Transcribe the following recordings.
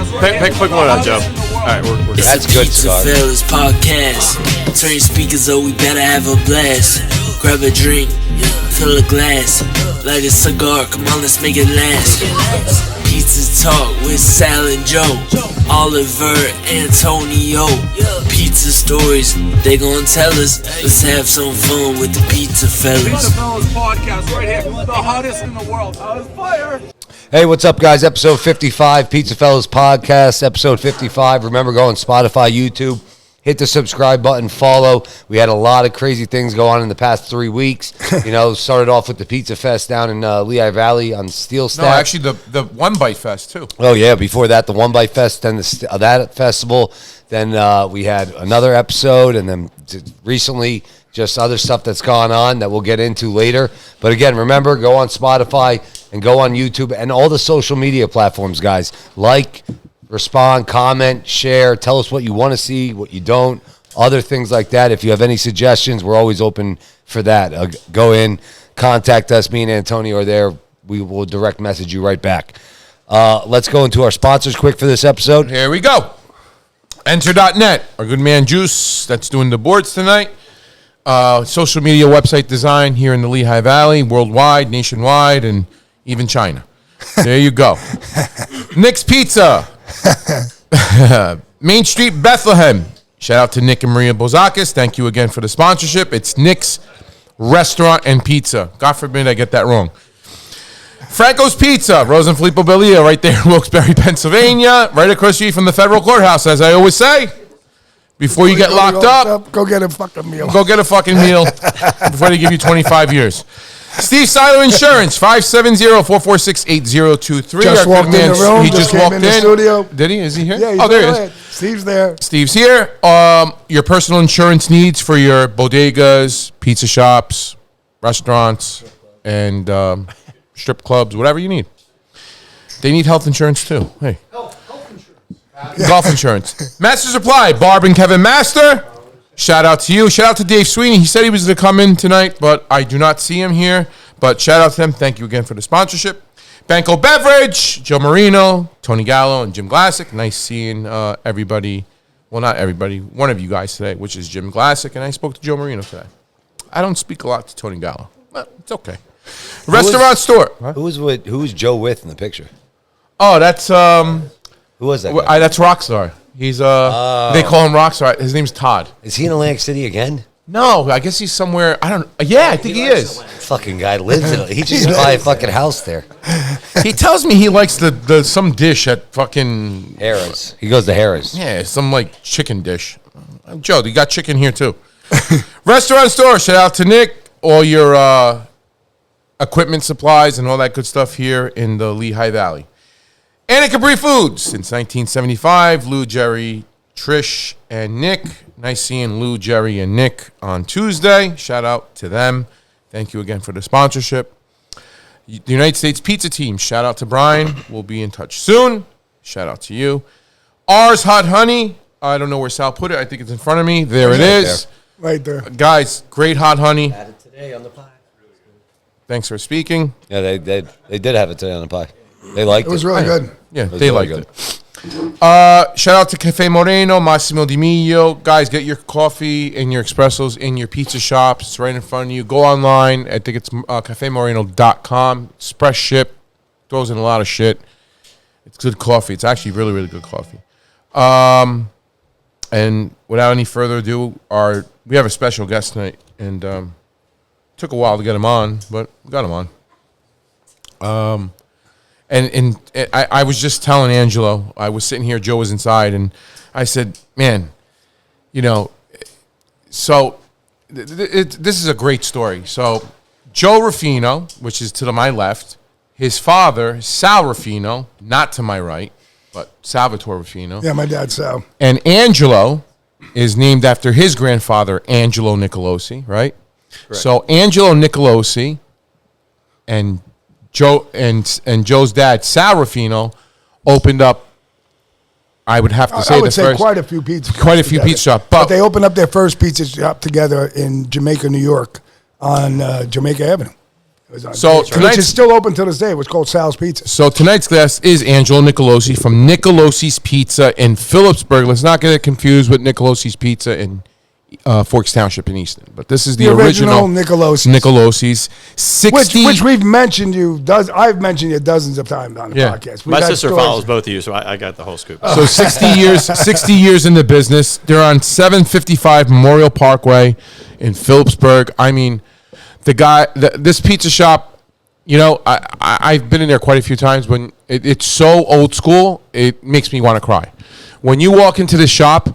Pick one out, Joe. All right, we're it's that's a good, PizzaFellas podcast. Turn your speakers up, we better have a blast. Grab a drink, fill a glass. Light a cigar, come on, let's make it last. Pizza Talk with Sal and Joe. Oliver, Antonio. Pizza stories, they gon' tell us. Let's have some fun with the PizzaFellas. PizzaFellas podcast right here, the hottest in the world. On fire. Hey, what's up, guys? Episode 55, PizzaFellas podcast, episode 55. Remember, go on Spotify, YouTube. Hit the subscribe button, follow. We had a lot of crazy things go on in the past 3 weeks. You know, started off with the Pizza Fest down in Lehigh Valley on Steel Stack. No, actually, the One Bite Fest, too. Oh, yeah, before that, the One Bite Fest, then that festival. Then we had another episode, and then recently just other stuff that's gone on that we'll get into later. But again, remember, go on Spotify and go on YouTube and all the social media platforms, guys. Like, respond, comment, share, tell us what you want to see, what you don't, other things like that. If you have any suggestions, we're always open for that. Go in, contact us. Me and Antonio are there. We will direct message you right back. Let's go into our sponsors quick for this episode. Here we go. Enter.net, our good man Juice, that's doing the boards tonight. Social media website design here in the Lehigh Valley, worldwide, nationwide, and even China. There you go. Nick's Pizza. Main Street, Bethlehem. Shout out to Nick and Maria Bozakis. Thank you again for the sponsorship. It's Nick's Restaurant and Pizza. God forbid I get that wrong. Franco's Pizza, Rose and Filippo Belia, right there in Wilkes-Barre, Pennsylvania, right across the street from the federal courthouse, as I always say. Before you get locked up, go get a fucking meal. Go get a fucking meal before they give you 25 years. Steve Seiler Insurance, 570-446-8023. Just walked in the room. He just walked in the studio. Did he? Is he here? Yeah, oh, there he is. Steve's there. Steve's here. Your personal insurance needs for your bodegas, pizza shops, restaurants, and strip clubs, whatever you need. They need health insurance too. Hey. Golf insurance. Master Supply, Barb and Kevin Master. Shout out to you. Shout out to Dave Sweeney. He said he was going to come in tonight, but I do not see him here. But shout out to him. Thank you again for the sponsorship. Banco Beverage, Joe Marino, Tony Gallo, and Jim Glassick. Nice seeing everybody. Well, not everybody. One of you guys today, which is Jim Glassick, and I spoke to Joe Marino today. I don't speak a lot to Tony Gallo, but it's okay. Restaurant store. Huh? Who was Joe with in the picture? Oh, that's Who was that guy? that's Rockstar. He's they call him Rockstar. His name's Todd. Is he in Atlantic City again? No, I guess he's somewhere. I don't. Yeah, I think he is. Fucking guy lives in. He just buy a fucking house there. He tells me he likes the some dish at fucking Harris. He goes to Harris. Yeah, some like chicken dish. Joe, you got chicken here too. Restaurant store. Shout out to Nick. All your equipment, supplies, and all that good stuff here in the Lehigh Valley. Anna Capri Foods, since 1975, Lou, Jerry, Trish, and Nick. Nice seeing Lou, Jerry, and Nick on Tuesday. Shout out to them. Thank you again for the sponsorship. The United States Pizza Team, shout out to Brian. We'll be in touch soon. Shout out to you. R's Hot Honey. I don't know where Sal put it. I think it's in front of me. There it is. Right there. Guys, great hot honey. Had it today on the pie. Thanks for speaking. Yeah, they did have it today on the pie. They liked it. It was really good. Yeah, It was they really liked it. Shout out to Cafe Moreno, Massimo Di Mio. Guys, get your coffee and your espressos in your pizza shops. It's right in front of you. Go online. I think it's cafemoreno.com. Express ship. Throws in a lot of shit. It's good coffee. It's actually really, really good coffee. And without any further ado, we have a special guest tonight. And took a while to get him on, but we got him on. And I was just telling Angelo, I was sitting here, Joe was inside, and I said, man, you know, so this is a great story. So Joe Ruffino, which is to my left, his father, Sal Ruffino, not to my right, but Salvatore Ruffino. Yeah, my dad's Sal. And Angelo is named after his grandfather, Angelo Nicolosi, right? Correct. So Angelo Nicolosi and Joe and Joe's dad, Sal Ruffino, opened up. I would have to say quite a few pizza shops. But they opened up their first pizza shop together in Jamaica, New York, on Jamaica Avenue. It was on So which tonight's- is still open to this day. It was called Sal's Pizza. So tonight's guest is Angelo Nicolosi from Nicolosi's Pizza in Phillipsburg. Let's not get it confused with Nicolosi's Pizza in Forks Township in Easton. But this is the original Nicolosi. Nicolosi's. 60. Which we've mentioned you. I've mentioned you dozens of times on the podcast. We've My had sister stories. follows both of you, so I got the whole scoop. So 60 years, 60 years in the business. They're on 755 Memorial Parkway in Phillipsburg. I mean, this pizza shop, you know, I've been in there quite a few times. When it's so old school, it makes me want to cry. When you walk into the shop,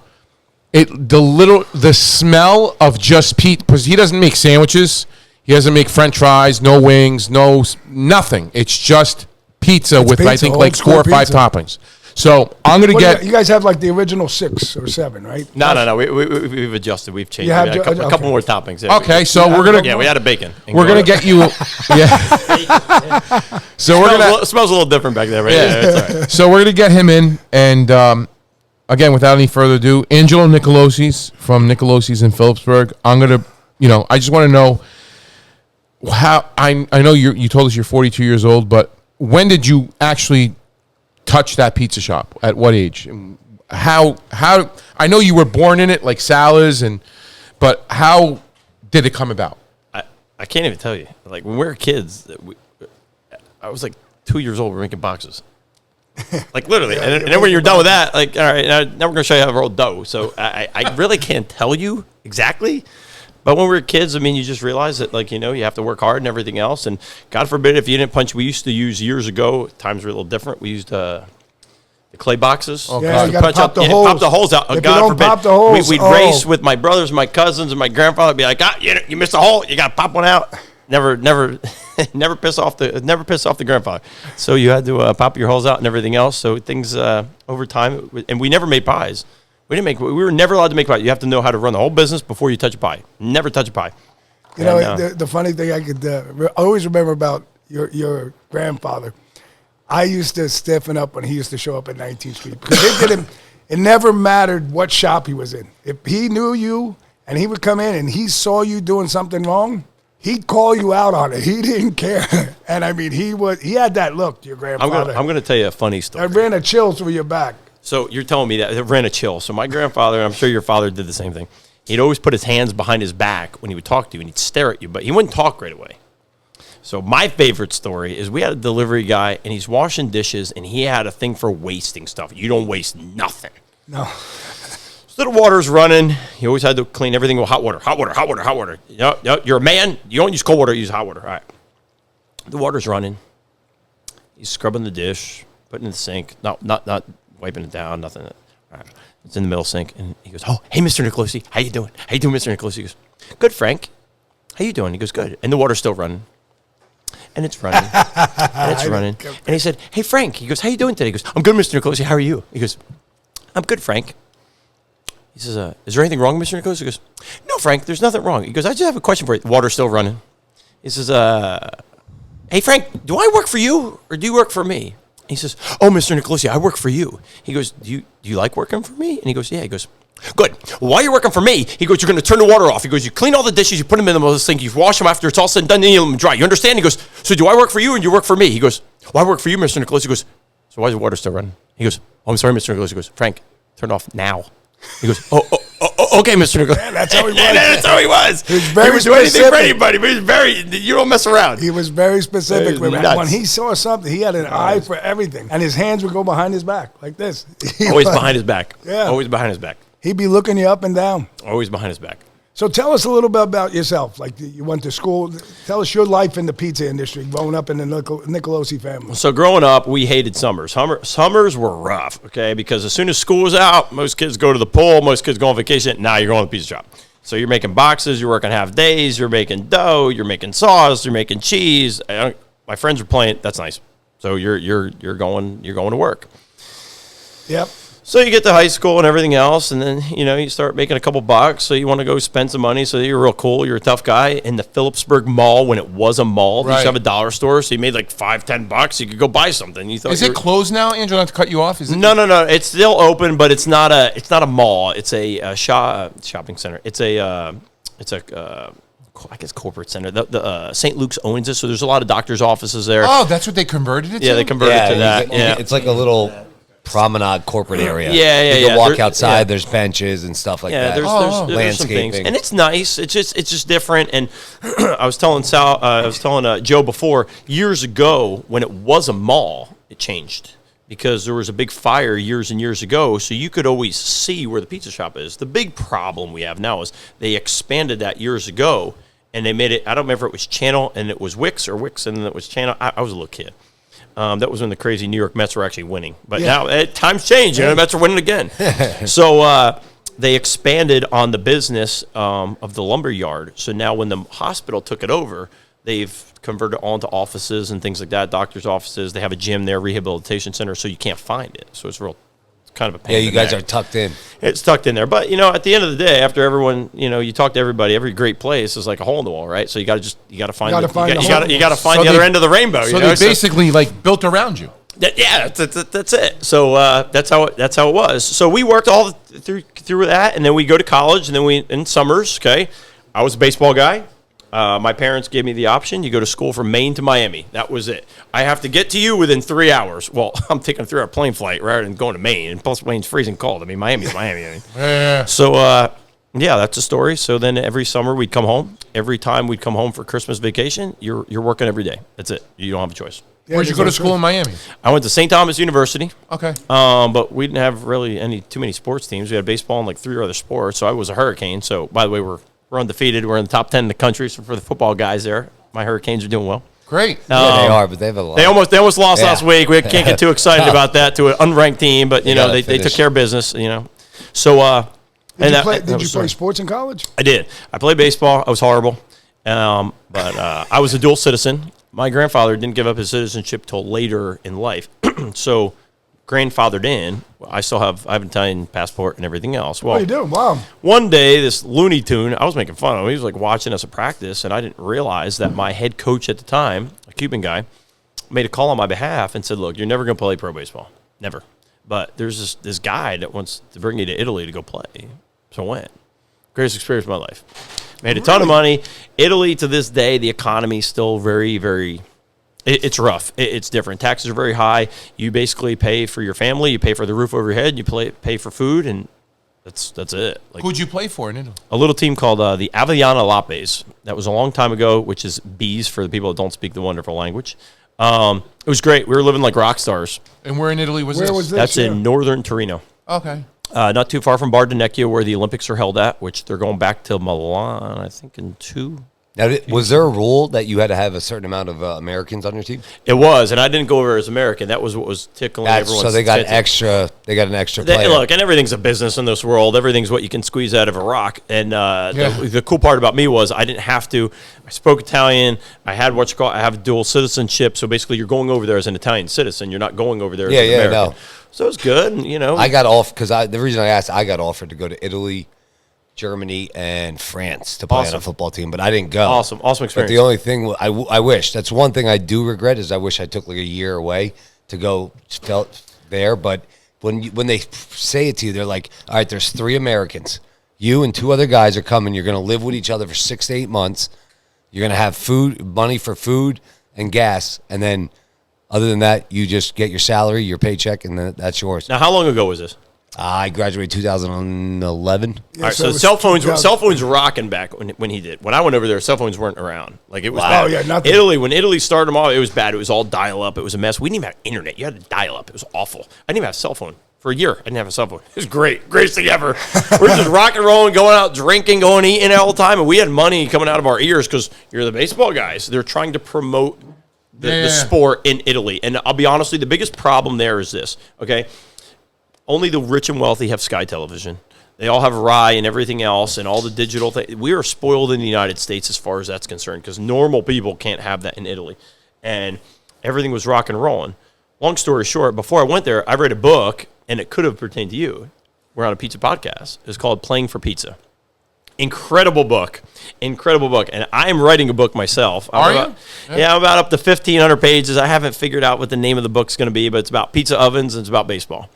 the smell of just pizza, because he doesn't make sandwiches, he doesn't make French fries, no wings, nothing. It's just pizza with pizza, I think old like 4 or 5 school toppings. So I'm gonna get. You guys have like the original 6 or 7, right? No. We've adjusted. We've changed. You have We had a couple more toppings. Yeah, Okay, so we're gonna. Yeah, we had a bacon. We're gonna get you. Yeah. So we're gonna. It smells a little different back there, right? Yeah, it's all right. So we're gonna get him in, and again, without any further ado, Angelo Nicolosi's from Nicolosi's in Phillipsburg. I'm gonna, I just want to know how. I know you told us you're 42 years old, but when did you actually touch that pizza shop? At what age? How? I know you were born in it, like Sala's, but how did it come about? I can't even tell you. Like when we were kids, I was like 2 years old. We were making boxes. Like literally, and then when you're done with that, like, all right, now we're gonna show you how to roll dough. So I really can't tell you exactly, but when we were kids, I mean, you just realize that, like, you have to work hard and everything else. And God forbid if you didn't punch. We used to use years ago. Times were a little different. We used the clay boxes. Oh, Yeah, God. you gotta Punch pop up, the you holes. pop the holes out. If you God don't forbid. pop the holes, We'd race with my brothers, my cousins, and my grandfather. Be like, you missed a hole. You got to pop one out. Never piss off the grandfather. So you had to pop your holes out and everything else. So things over time, and we never made pies. We were never allowed to make pies. You have to know how to run the whole business before you touch a pie. Never touch a pie. The funny thing I always remember about your grandfather, I used to stiffen up when he used to show up at 19th Street because it never mattered what shop he was in. If he knew you and he would come in and he saw you doing something wrong, he'd call you out on it. He didn't care. And I mean, he had that look, your grandfather. I'm gonna tell you a funny story. I ran a chill through your back. So you're telling me that it ran a chill. So my grandfather, and I'm sure your father did the same thing. He'd always put his hands behind his back when he would talk to you, and he'd stare at you, but he wouldn't talk right away. So my favorite story is we had a delivery guy, and he's washing dishes, and he had a thing for wasting stuff. You don't waste nothing. No. So the water's running. He always had to clean everything with hot water. You're a man. You don't use cold water. You use hot water. All right. The water's running. He's scrubbing the dish, putting it in the sink. Not wiping it down. Nothing. All right. It's in the middle sink, and he goes, "Oh, hey, Mr. Nicolosi, how you doing? How you doing, Mr. Nicolosi?" He goes, "Good, Frank. How you doing?" He goes, "Good." And the water's still running. And it's running. And it's running. And he said, "Hey, Frank." He goes, "How you doing today?" He goes, "I'm good, Mr. Nicolosi. How are you?" He goes, "I'm good, Frank." He says, "Is there anything wrong, Mr. Nicolosi?" He goes, "No, Frank, there's nothing wrong." He goes, "I just have a question for you." The water's still running. He says, "Hey, Frank, do I work for you or do you work for me?" He says, "Oh, Mr. Nicolosi, I work for you." He goes, Do you like working for me?" And he goes, "Yeah." He goes, "Good. Well, while you're working for me," he goes, "you're going to turn the water off." He goes, "You clean all the dishes, you put them in the sink, you wash them after it's all said and done, then you let them dry. You understand?" He goes, "So do I work for you and you work for me?" He goes, "Well, I work for you, Mr. Nicolosi." He goes, "So why is the water still running?" He goes, "Oh, I'm sorry, Mr. Nicolosi." He goes, "Frank, turn it off now." He goes, "Oh, okay, Mr. Nicolosi." Yeah, that's how he was. That's how he was. He was very He would do anything for specific. anybody, but he was you don't mess around. He was very specific with it. Nuts. When he saw something, he had an eye for everything. And his hands would go behind his back like this. Always behind his back. Yeah. Always behind his back. He'd be looking you up and down. Always behind his back. So tell us a little bit about yourself. Like you went to school. Tell us your life in the pizza industry, growing up in the Nicolosi family. So growing up, we hated summers. Summers were rough, okay? Because as soon as school was out, most kids go to the pool, most kids go on vacation. Now you're going to the pizza shop. So you're making boxes, you're working half days, you're making dough, you're making sauce, you're making cheese. My friends are playing. That's nice. So you're going to work. Yep. So you get to high school and everything else, and then, you start making a couple bucks, so you want to go spend some money, so you're real cool, you're a tough guy. In the Phillipsburg Mall, when it was a mall, they used to have a dollar store, so you made like $5-10, you could go buy something. You thought Is it closed now, Angelo? Not to cut you off. Is it? No. It's still open, but it's not a mall. It's a shopping center. It's a I guess corporate center. The St. Luke's owns it, so there's a lot of doctors' offices there. Oh, that's what they converted it to? Yeah, they converted to that. Yeah. It's like a little promenade corporate area. Yeah. You can walk outside. There's benches and stuff like that. There's some things, landscaping, and it's nice. It's just different. And I was telling Joe before, years ago when it was a mall, it changed because there was a big fire years and years ago, so you could always see where the pizza shop is. The big problem we have now is they expanded that years ago, and they made it. I don't remember if it was Channel and it was Wix or Wix and it was Channel. I was a little kid. That was when the crazy New York Mets were actually winning. But now times change. The Mets are winning again. So they expanded on the business of the lumber yard. So now when the hospital took it over, they've converted it onto offices and things like that, doctors' offices. They have a gym there, rehabilitation center, so you can't find it. So it's kind of a pain. Yeah, you guys are tucked in. It's tucked in there. But, at the end of the day, after everyone, you talk to everybody, every great place is like a hole in the wall, right? So you got to find the other end of the rainbow. So they basically built around you. Yeah, that's it. So that's how it was. So we worked all through that, and then we go to college, and then in summers. Okay, I was a baseball guy. My parents gave me the option. You go to school from Maine to Miami. That was it. I have to get to you within 3 hours. Well, I'm taking a 3-hour plane flight rather than going to Maine. And plus, Maine's freezing cold. I mean, Miami's Miami. So, that's the story. So then every summer we'd come home. Every time we'd come home for Christmas vacation, you're working every day. That's it. You don't have a choice. Yeah, Where'd you go to school in Miami? I went to St. Thomas University. Okay. But we didn't have really too many sports teams. We had baseball and like 3 other sports. So I was a Hurricane. So, by the way, we're undefeated. We're in the top 10 in the country. So for the football guys there, my Hurricanes are doing well. Great. Yeah, they are, but they have a lot. They almost lost last week. We can't get too excited about that to an unranked team, but they took care of business. So did you play sports in college? I did. I played baseball. I was horrible, but I was a dual citizen. My grandfather didn't give up his citizenship till later in life, so grandfathered in. I have an Italian passport and everything else. Well, you do? Wow. One day, this Looney Tune, I was making fun of him. He was like watching us at practice, and I didn't realize that my head coach at the time, a Cuban guy, made a call on my behalf and said, "Look, you're never going to play pro baseball, never. But there's this guy that wants to bring you to Italy to go play." So I went. Greatest experience of my life. Made a ton of money. Italy, to this day, the economy is still very, very. It's rough. It's different. Taxes are very high. You basically pay for your family. You pay for the roof over your head. You pay for food, and that's it. Who'd you play for in Italy? A little team called the Aviana Lapes. That was a long time ago, which is bees for the people that don't speak the wonderful language. It was great. We were living like rock stars. And where in Italy was this? Where was this? That's in northern Torino. Okay. Not too far from Bardonecchia, where the Olympics are held at, which they're going back to Milan, I think, in 2. Now, was there a rule that you had to have a certain amount of Americans on your team? It was, and I didn't go over as American. That was what was tickling everyone's So they got fancy. They got an extra player. Look, and everything's a business in this world. Everything's what you can squeeze out of a rock. And the cool part about me was I didn't have to. I spoke Italian. I had I have dual citizenship. So basically, you're going over there as an Italian citizen. You're not going over there as an American. No. So it was good. And, I got off because the reason I asked, I got offered to go to Italy, Germany, and France to play on a football team, but I didn't go. Awesome experience. But the only thing I wish, that's one thing I do regret, is I wish I took like a year away to go there. But when they say it to you, they're like, all right, there's 3 Americans. You and 2 other guys are coming. You're going to live with each other for 6 to 8 months. You're going to have money for food and gas, and then other than that, you just get your salary, your paycheck, and then that's yours. Now, how long ago was this? I graduated 2011. Yeah, all right, so cell phones were rocking back when he did. When I went over there, cell phones weren't around. Like, it was bad. Oh, yeah, nothing. Italy, when Italy started them all, it was bad. It was all dial-up. It was a mess. We didn't even have internet. You had to dial up. It was awful. I didn't even have a cell phone. For a year, I didn't have a cell phone. It was great. Greatest thing ever. We're just rock and rolling, going out drinking, going eating all the time, and we had money coming out of our ears because you're the baseball guys. They're trying to promote the sport in Italy. And I'll be honest with you, the biggest problem there is this, okay? Only the rich and wealthy have Sky Television. They all have Rai and everything else and all the digital things. We are spoiled in the United States as far as that's concerned because normal people can't have that in Italy. And everything was rock and rolling. Long story short, before I went there, I read a book, and it could have pertained to you. We're on a pizza podcast. It's called Playing for Pizza. Incredible book. And I am writing a book myself. Are you? Yeah, I'm about up to 1,500 pages. I haven't figured out what the name of the book's going to be, but it's about pizza ovens and it's about baseball.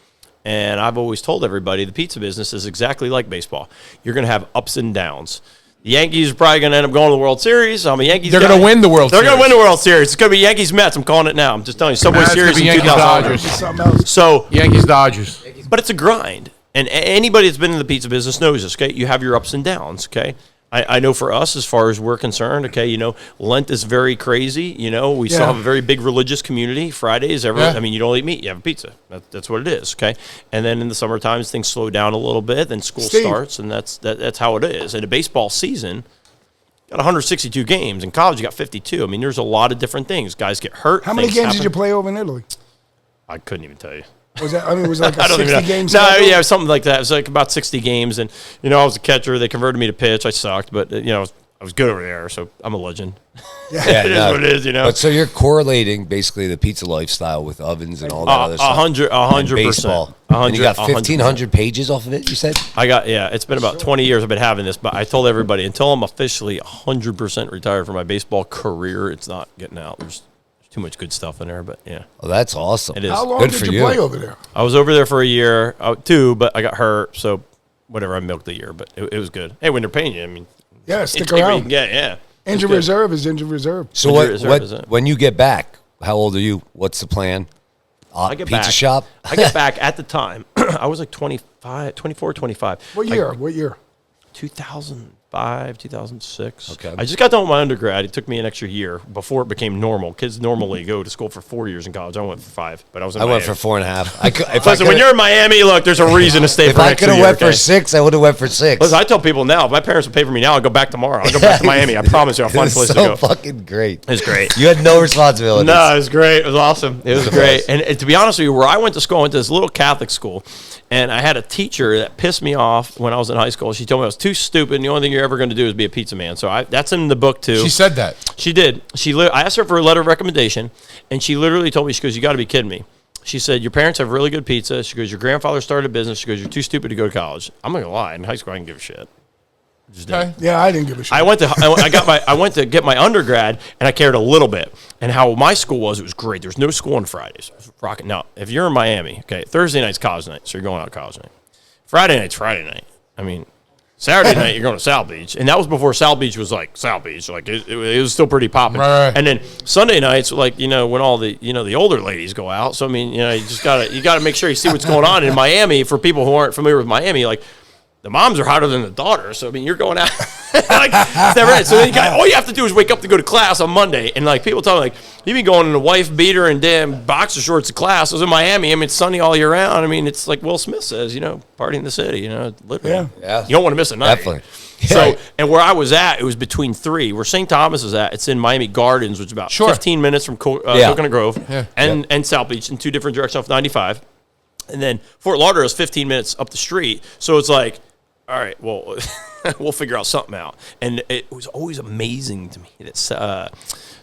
And I've always told everybody the pizza business is exactly like baseball. You're going to have ups and downs. The Yankees are probably going to end up going to the World Series. I'm a Yankees They're guy. going to win the World They're Series. going to win the World Series. It's going to be Yankees Mets. I'm calling it now. I'm just telling you. Subway Nah, it's gonna Series be in Yankees 2000. Dodgers. Something else. So, Yankees Dodgers. but it's a grind. And anybody that's been in the pizza business knows this, okay? You have your ups and downs, okay? I know for us, as far as we're concerned, okay, Lent is very crazy. We still Yeah. have a very big religious community. Fridays, I mean, you don't eat meat, you have a pizza. That's what it is, okay? And then in the summer times, things slow down a little bit. Then school Steve. starts, and that's how it is. And a baseball season got 162 games. In college, you got 52. I mean, there's a lot of different things. Guys get hurt. How many things games did you happen. play over in Italy? I couldn't even tell you. Was it like a I don't 60 even know. game No, schedule? yeah, something like that. It was like about 60 games, and I was a catcher. They converted me to pitch. I sucked, but I was good over there, so I'm a legend. Yeah, It is what it is, But so you're correlating basically the pizza lifestyle with ovens and all that other stuff. 100%. Baseball. And you got 1,500 pages off of it, you said? It's been about 20 years I've been having this, but I told everybody until I'm officially 100% retired from my baseball career, it's not getting out. There's too much good stuff in there, but yeah. Oh, that's awesome. It is. How long Good did for you you. play over there? I was over there for a year, 2, but I got hurt, so whatever, I milked the year, but it was good. Hey, when they're paying you, I mean, Yeah, stick take what you around. can get, yeah. It's Injury good. reserve is injury reserve. So Injury reserve is it. when you get back, how old are you? What's the plan? I get Pizza back. shop? I get back at the time. I was like 24, 25. What year? What year? 2005, 2006. Okay. I just got done with my undergrad. It took me an extra year before it became normal. Kids normally go to school for 4 years in college. I went for 5, but I was in I went Miami. for 4.5. I could, if I Listen, when could've- you're in Miami, look, there's a reason to stay if for an I extra could have year. went for okay? 6, I would have went for 6. Listen, I tell people now, if my parents would pay for me now, I'll go back tomorrow. I'll go back to Miami. I promise you, I'll find a It's place so to go. fucking great. It's great. You had no responsibilities. No, it was great. It was awesome. It was great. And to be honest with you, where I went to school, I went to this little Catholic school, and I had a teacher that pissed me off when I was in high school. She told me I was too stupid, and the only thing you're ever going to do is be a pizza man. So that's in the book, too. She said that. She did. I asked her for a letter of recommendation, and she literally told me, she goes, you got to be kidding me. She said, your parents have really good pizza. She goes, your grandfather started a business. She goes, you're too stupid to go to college. I'm not going to lie. In high school, I didn't give a shit. Just didn't. Okay. Yeah, I didn't give a shit. I went to get my undergrad, and I cared a little bit. And how my school was, it was great. There was no school on Fridays. It was rocking. Now, if you're in Miami, okay, Thursday night's college night, so you're going out college night. Friday night's Friday night. I mean, Saturday night you're going to South Beach, and that was before South Beach was like South Beach. Like it was still pretty popping. Right. And then Sunday nights, like when all the the older ladies go out. So I mean, you just gotta make sure you see what's going on in Miami. For people who aren't familiar with Miami, like. The moms are hotter than the daughters, so I mean, you're going out like it's never end. So then all you have to do is wake up to go to class on Monday, and like people tell me, like you be going in a wife beater and damn boxer shorts to class. I was in Miami. I mean, it's sunny all year round. I mean, it's like Will Smith says, party in the city. Literally. Yeah. Yeah. You don't want to miss a night. Definitely. So, Right. and where I was at, it was between 3. Where St. Thomas is at, it's in Miami Gardens, which is about Sure. 15 minutes from Yeah. Coconut Grove Yeah. and South Beach in 2 different directions off 95. And then Fort Lauderdale is 15 minutes up the street. So it's like, all right, well, we'll figure out something out. And it was always amazing to me that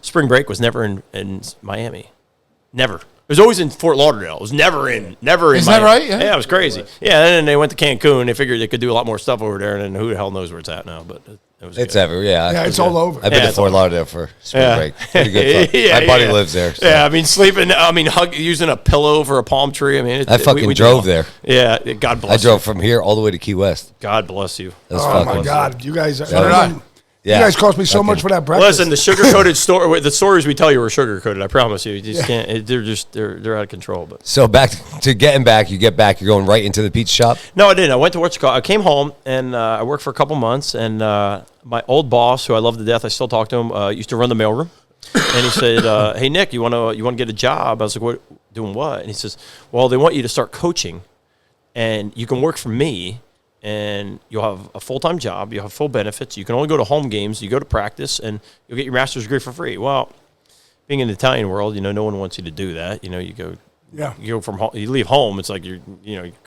spring break was never in Miami. Never. It was always in Fort Lauderdale. It was never in Is that Miami. right? Yeah. it was crazy. Yeah, and then they went to Cancun. They figured they could do a lot more stuff over there, and then who the hell knows where it's at now. But it was It's good. ever, yeah. Yeah, it's all over. I've been Yeah, to it's Fort all- Lauderdale for spring break. Pretty good fun. Yeah, My buddy yeah. lives there. so. Yeah, I mean, using a pillow for a palm tree. I mean, I fucking we drove did all- there. Yeah, God bless I drove you. from here all the way to Key West. God bless you. That was Oh fucking my God, you guys! did I. Yeah. You guys cost me so Fucking- much for that breakfast. Listen, the sugar-coated story. The stories we tell you are sugar-coated. I promise you. You just can't. They're out of control. But So back to getting back, you get back, you're going right into the pizza shop. no, I didn't. I went to I came home and I worked for a couple months. And my old boss, who I love to death, I still talk to him. Used to run the mailroom, and he said, "Hey Nick, you want to get a job?" I was like, "What? Doing what?" And he says, "Well, they want you to start coaching, and you can work for me." And you'll have a full-time job. You'll have full benefits. You can only go to home games. You go to practice, and you'll get your master's degree for free. Well, being in the Italian world, no one wants you to do that. You go, Yeah. you go from home, you leave home. It's like you're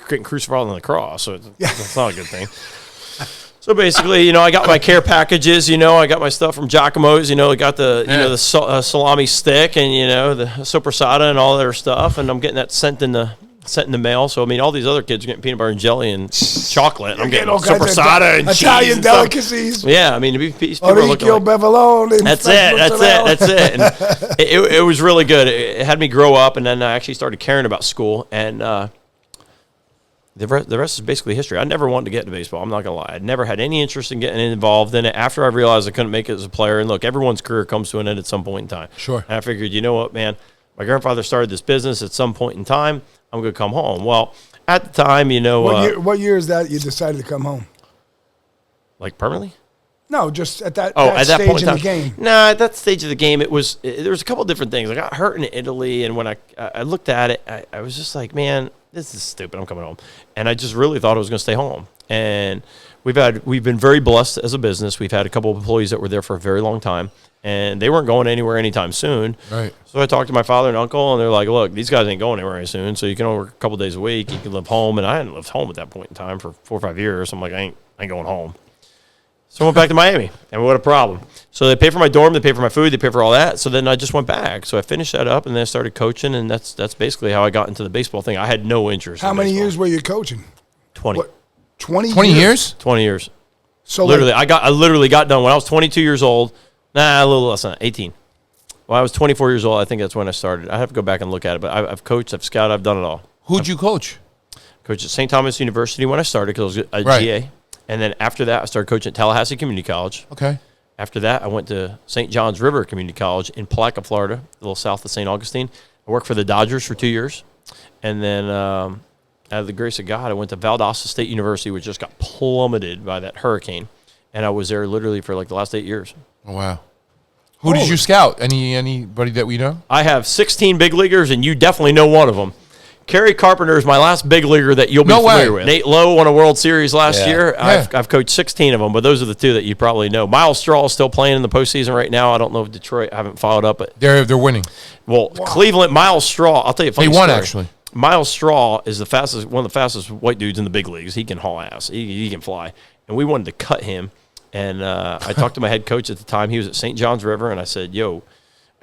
getting crucified on the cross. So it's not a good thing. So basically, I got my care packages. I got my stuff from Giacomo's. I got the salami stick and the soppressata and all their stuff, and I'm getting that sent in the mail. So I mean, all these other kids are getting peanut butter and jelly and chocolate. And I'm getting all kinds of soppressata and cheese Italian and stuff. delicacies. Yeah, I mean, people are looking Orecchio like, bevolone. and that's fresh it. mozzarella. That's it. And it was really good. It had me grow up, and then I actually started caring about school. And the the rest is basically history. I never wanted to get into baseball. I'm not going to lie. I never had any interest in getting involved in it after I realized I couldn't make it as a player. And look, everyone's career comes to an end at some point in time. Sure. And I figured, you know what, man? My grandfather started this business at some point in time. I'm going to come home. Well, at the time, you know. What year is that you decided to come home? Like permanently? No, just at that, at that stage point in in time. the game. Nah, at that stage of the game, there was a couple of different things. I got hurt in Italy, and when I looked at it, I was just like, man, this is stupid. I'm coming home. And I just really thought I was going to stay home. And we've been very blessed as a business. We've had a couple of employees that were there for a very long time, and they weren't going anywhere anytime soon. Right. So I talked to my father and uncle, and they're like, look, these guys ain't going anywhere any soon, so you can only work a couple of days a week. You can live home. And I hadn't lived home at that point in time for 4 or 5 years. So I'm like, I ain't going home. So I went back to Miami, and what a problem. So they pay for my dorm, they pay for my food, they pay for all that. So then I just went back. So I finished that up, and then I started coaching, and that's basically how I got into the baseball thing. I had no interest How in many baseball. years were you coaching? 20. What, 20 20 years? 20 years. So Literally, I literally got done when I was 22 years old. Nah, a little less than that, 18. When I was 24 years old, I think that's when I started. I have to go back and look at it, but I've coached, I've scouted, I've done it all. Who'd you coach? Coached at St. Thomas University when I started because I was a Right. GA. And then after that, I started coaching at Tallahassee Community College. Okay. After that, I went to St. John's River Community College in Palatka, Florida, a little south of St. Augustine. I worked for the Dodgers for 2 years. And then out of the grace of God, I went to Valdosta State University, which just got plummeted by that hurricane. And I was there literally for like the last 8 years. Oh, wow. Who did you scout? Anybody that we know? I have 16 big leaguers, and you definitely know one of them. Kerry Carpenter is my last big leaguer that you'll be familiar with. Nate Lowe won a World Series last year. Yeah. I've coached 16 of them, but those are the two that you probably know. Miles Straw is still playing in the postseason right now. I don't know if Detroit, I haven't followed up. But They're winning. well, Cleveland, Miles Straw, I'll tell you a funny They won, story. actually. Miles Straw is one of the fastest white dudes in the big leagues. He can haul ass. He can fly. And we wanted to cut him. And I talked to my head coach at the time. He was at St. John's River, and I said, you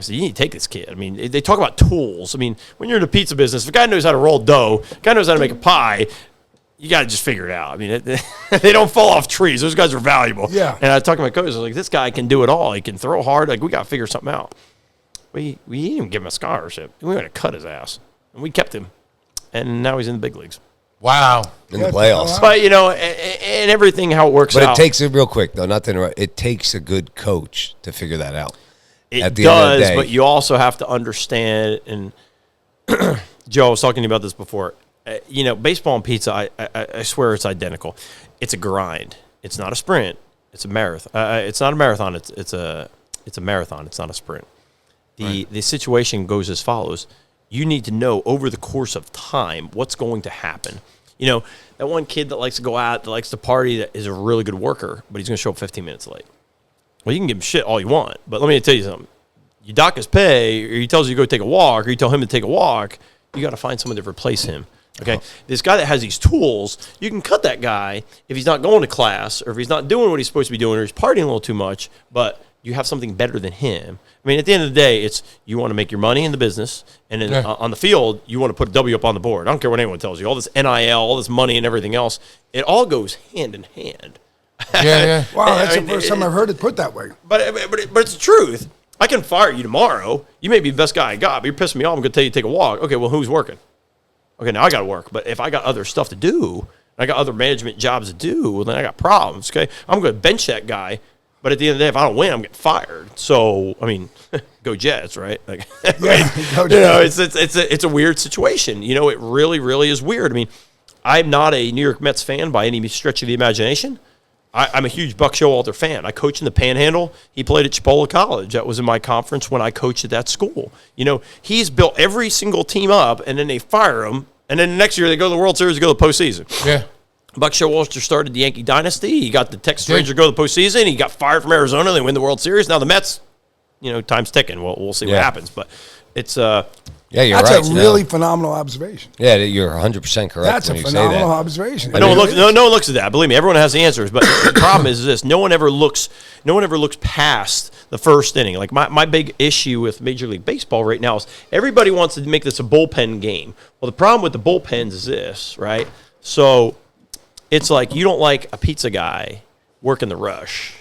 need to take this kid. I mean, they talk about tools. I mean, when you're in the pizza business, if a guy knows how to roll dough, a guy knows how to make a pie, you got to just figure it out. I mean, they don't fall off trees. Those guys are valuable. Yeah. And I talked to my coach. I was like, this guy can do it all. He can throw hard. Like, we got to figure something out. We didn't even give him a scholarship. We were going to cut his ass. And we kept him. And now he's in the big leagues. Wow. In the playoffs. But, and everything, how it works But out. it takes it real quick, though, not to interrupt. It takes a good coach to figure that out. It at the end of the does, day. but you also have to understand, and Joe, I was talking to you about this before. Baseball and pizza, I swear it's identical. It's a grind. It's not a sprint. It's a marathon. It's not a marathon. It's a marathon. It's not a sprint. The situation goes as follows. You need to know over the course of time what's going to happen. That one kid that likes to go out, that likes to party, that is a really good worker, but he's going to show up 15 minutes late. Well, you can give him shit all you want, but let me tell you something. You dock his pay, or he tells you to go take a walk, or you tell him to take a walk, you got to find someone to replace him. Okay? This guy that has these tools, you can cut that guy if he's not going to class, or if he's not doing what he's supposed to be doing, or he's partying a little too much, but you have something better than him. I mean, at the end of the day, it's you want to make your money in the business, and then on the field, you want to put a W up on the board. I don't care what anyone tells you. All this NIL, all this money and everything else, it all goes hand in hand. Yeah. Wow, that's the first time I've heard it put that way. But it's the truth. I can fire you tomorrow. You may be the best guy I got, but you're pissing me off. I'm going to tell you to take a walk. Okay, well, who's working? Okay, now I got to work. But if I got other stuff to do, I got other management jobs to do, well, then I got problems, okay? I'm going to bench that guy, but at the end of the day, if I don't win, I'm getting fired. So, I mean, go Jets, right? Like, Go Jets. it's a weird situation. It really, really is weird. I mean, I'm not a New York Mets fan by any stretch of the imagination. I'm a huge Buck Showalter fan. I coached in the Panhandle. He played at Chipola College. That was in my conference when I coached at that school. He's built every single team up, and then they fire him, and then the next year they go to the World Series, go to the postseason. Yeah. Buck Showalter started the Yankee dynasty. He got the Texas Rangers go to the postseason. He got fired from Arizona. They win the World Series. Now the Mets, time's ticking. We'll see what happens. But it's Yeah, you're That's right. a really phenomenal observation. Yeah, you're 100% correct That's a when you say that. phenomenal observation. no one looks at that. Believe me, everyone has the answers. But the problem is this: no one ever looks past the first inning. Like my big issue with Major League Baseball right now is everybody wants to make this a bullpen game. Well, the problem with the bullpens is this, right? So it's like you don't like a pizza guy working the rush.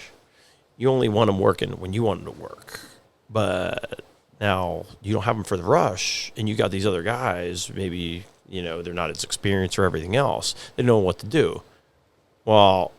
You only want him working when you want him to work. But now you don't have them for the rush, and you got these other guys. Maybe they're not as experienced or everything else. They don't know what to do. Well,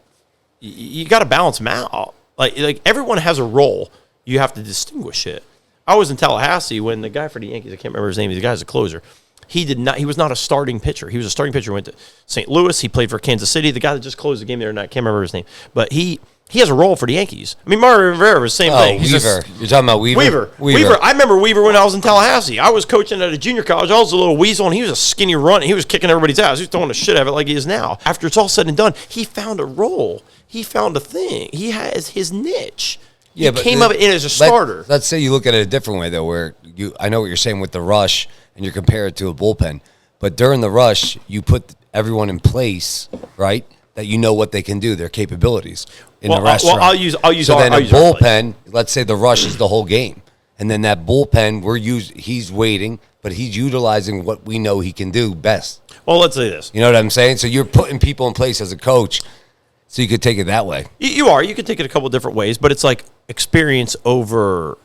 you got to balance them out. Like everyone has a role. You have to distinguish it. I was in Tallahassee when the guy for the Yankees, I can't remember his name. The guy's a closer. He was not a starting pitcher. He was a starting pitcher. Went to St. Louis. He played for Kansas City. The guy that just closed the game there, and I can't remember his name. But he has a role for the Yankees. I mean, Mario Rivera was the same thing. Weaver. You're talking about Weaver? Weaver. I remember Weaver when I was in Tallahassee. I was coaching at a junior college. I was a little weasel, and he was a skinny runt. He was kicking everybody's ass. He was throwing the shit out of it like he is now. After it's all said and done, he found a role. He found a thing. He has his niche. Yeah, he came up in as a starter. Let's say you look at it a different way, though, where I know what you're saying with the rush, and you compare it to a bullpen. But during the rush, you put everyone in place, right, that you know what they can do, their capabilities in the restaurant. Well, I'll use so then a bullpen, let's say the rush is the whole game. And then that bullpen, he's waiting, but he's utilizing what we know he can do best. Well, let's say this. You know what I'm saying? So you're putting people in place as a coach, so you could take it that way. You are. You could take it a couple different ways, but it's like experience over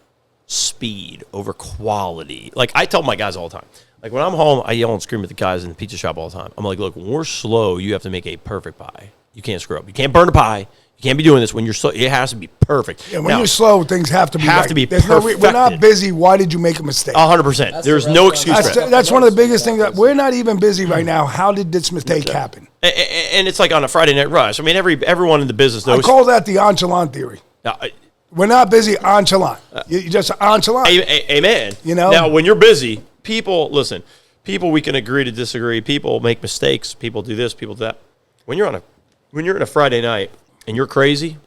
speed, over quality. Like I tell my guys all the time. Like when I'm home, I yell and scream at the guys in the pizza shop all the time. I'm like, look, when we're slow, you have to make a perfect pie. You can't screw up. You can't burn a pie. You can't be doing this when you're slow. It has to be perfect. Yeah, when you're slow, things have to be perfect. We're not busy. Why did you make a mistake? 100%. There's no excuse for that. That's one of the biggest things. That we're not even busy right now. How did this mistake happen? And it's like on a Friday night rush. I mean, everyone in the business knows. I call that the nonchalant theory. We're not busy nonchalant. You just nonchalant. Amen. Now, when you're busy, people we can agree to disagree. People make mistakes. People do this. People do that. When you're in a Friday night and you're crazy,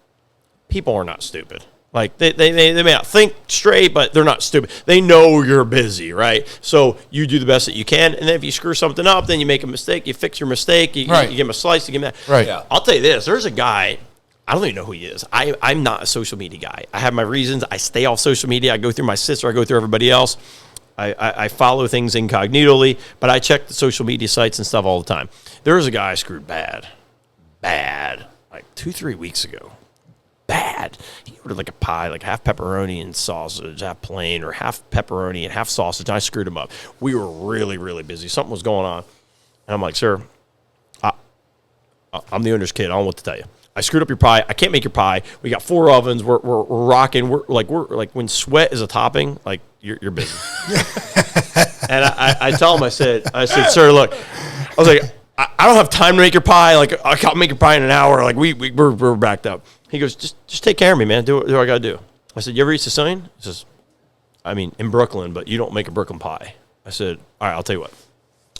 people are not stupid. Like they may not think straight, but they're not stupid. They know you're busy, right? So you do the best that you can, and then if you screw something up, then you make a mistake. You fix your mistake. You give him a slice. You give him that. Right. Yeah. I'll tell you this. There's a guy. I don't even know who he is. I'm not a social media guy. I have my reasons. I stay off social media. I go through my sister. I go through everybody else. I follow things incognitally, but I check the social media sites and stuff all the time. There was a guy I screwed bad, like 2-3 weeks ago. Bad. He ordered like a pie, like half pepperoni and sausage, half plain, or half pepperoni and half sausage. I screwed him up. We were really, really busy. Something was going on. And I'm like, sir, I'm the owner's kid. I don't know what to tell you. I screwed up your pie. I can't make your pie. We got 4 ovens. We're rocking. We're like when sweat is a topping, like you're busy. And I tell him, I said, sir, look, I was like, I don't have time to make your pie. Like I can't make your pie in an hour. Like we're backed up. He goes, just take care of me, man. Do what I got to do. I said, you ever eat Sicilian? He says, I mean, in Brooklyn, but you don't make a Brooklyn pie. I said, all right, I'll tell you what.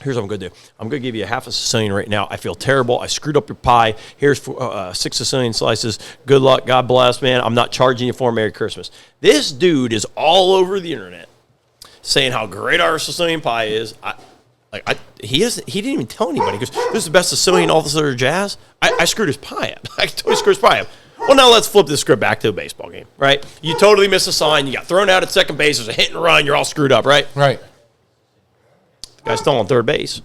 Here's what I'm going to do. I'm going to give you a half a Sicilian right now. I feel terrible. I screwed up your pie. Here's 6 Sicilian slices. Good luck. God bless, man. I'm not charging you for Merry Christmas. This dude is all over the internet saying how great our Sicilian pie is. He didn't even tell anybody. He goes, this is the best Sicilian, all this other jazz. I screwed his pie up. I totally screwed his pie up. Well, now let's flip this script back to a baseball game, right? You totally missed a sign. You got thrown out at second base. There's a hit and run. You're all screwed up, right? Right. The guy's still on third base.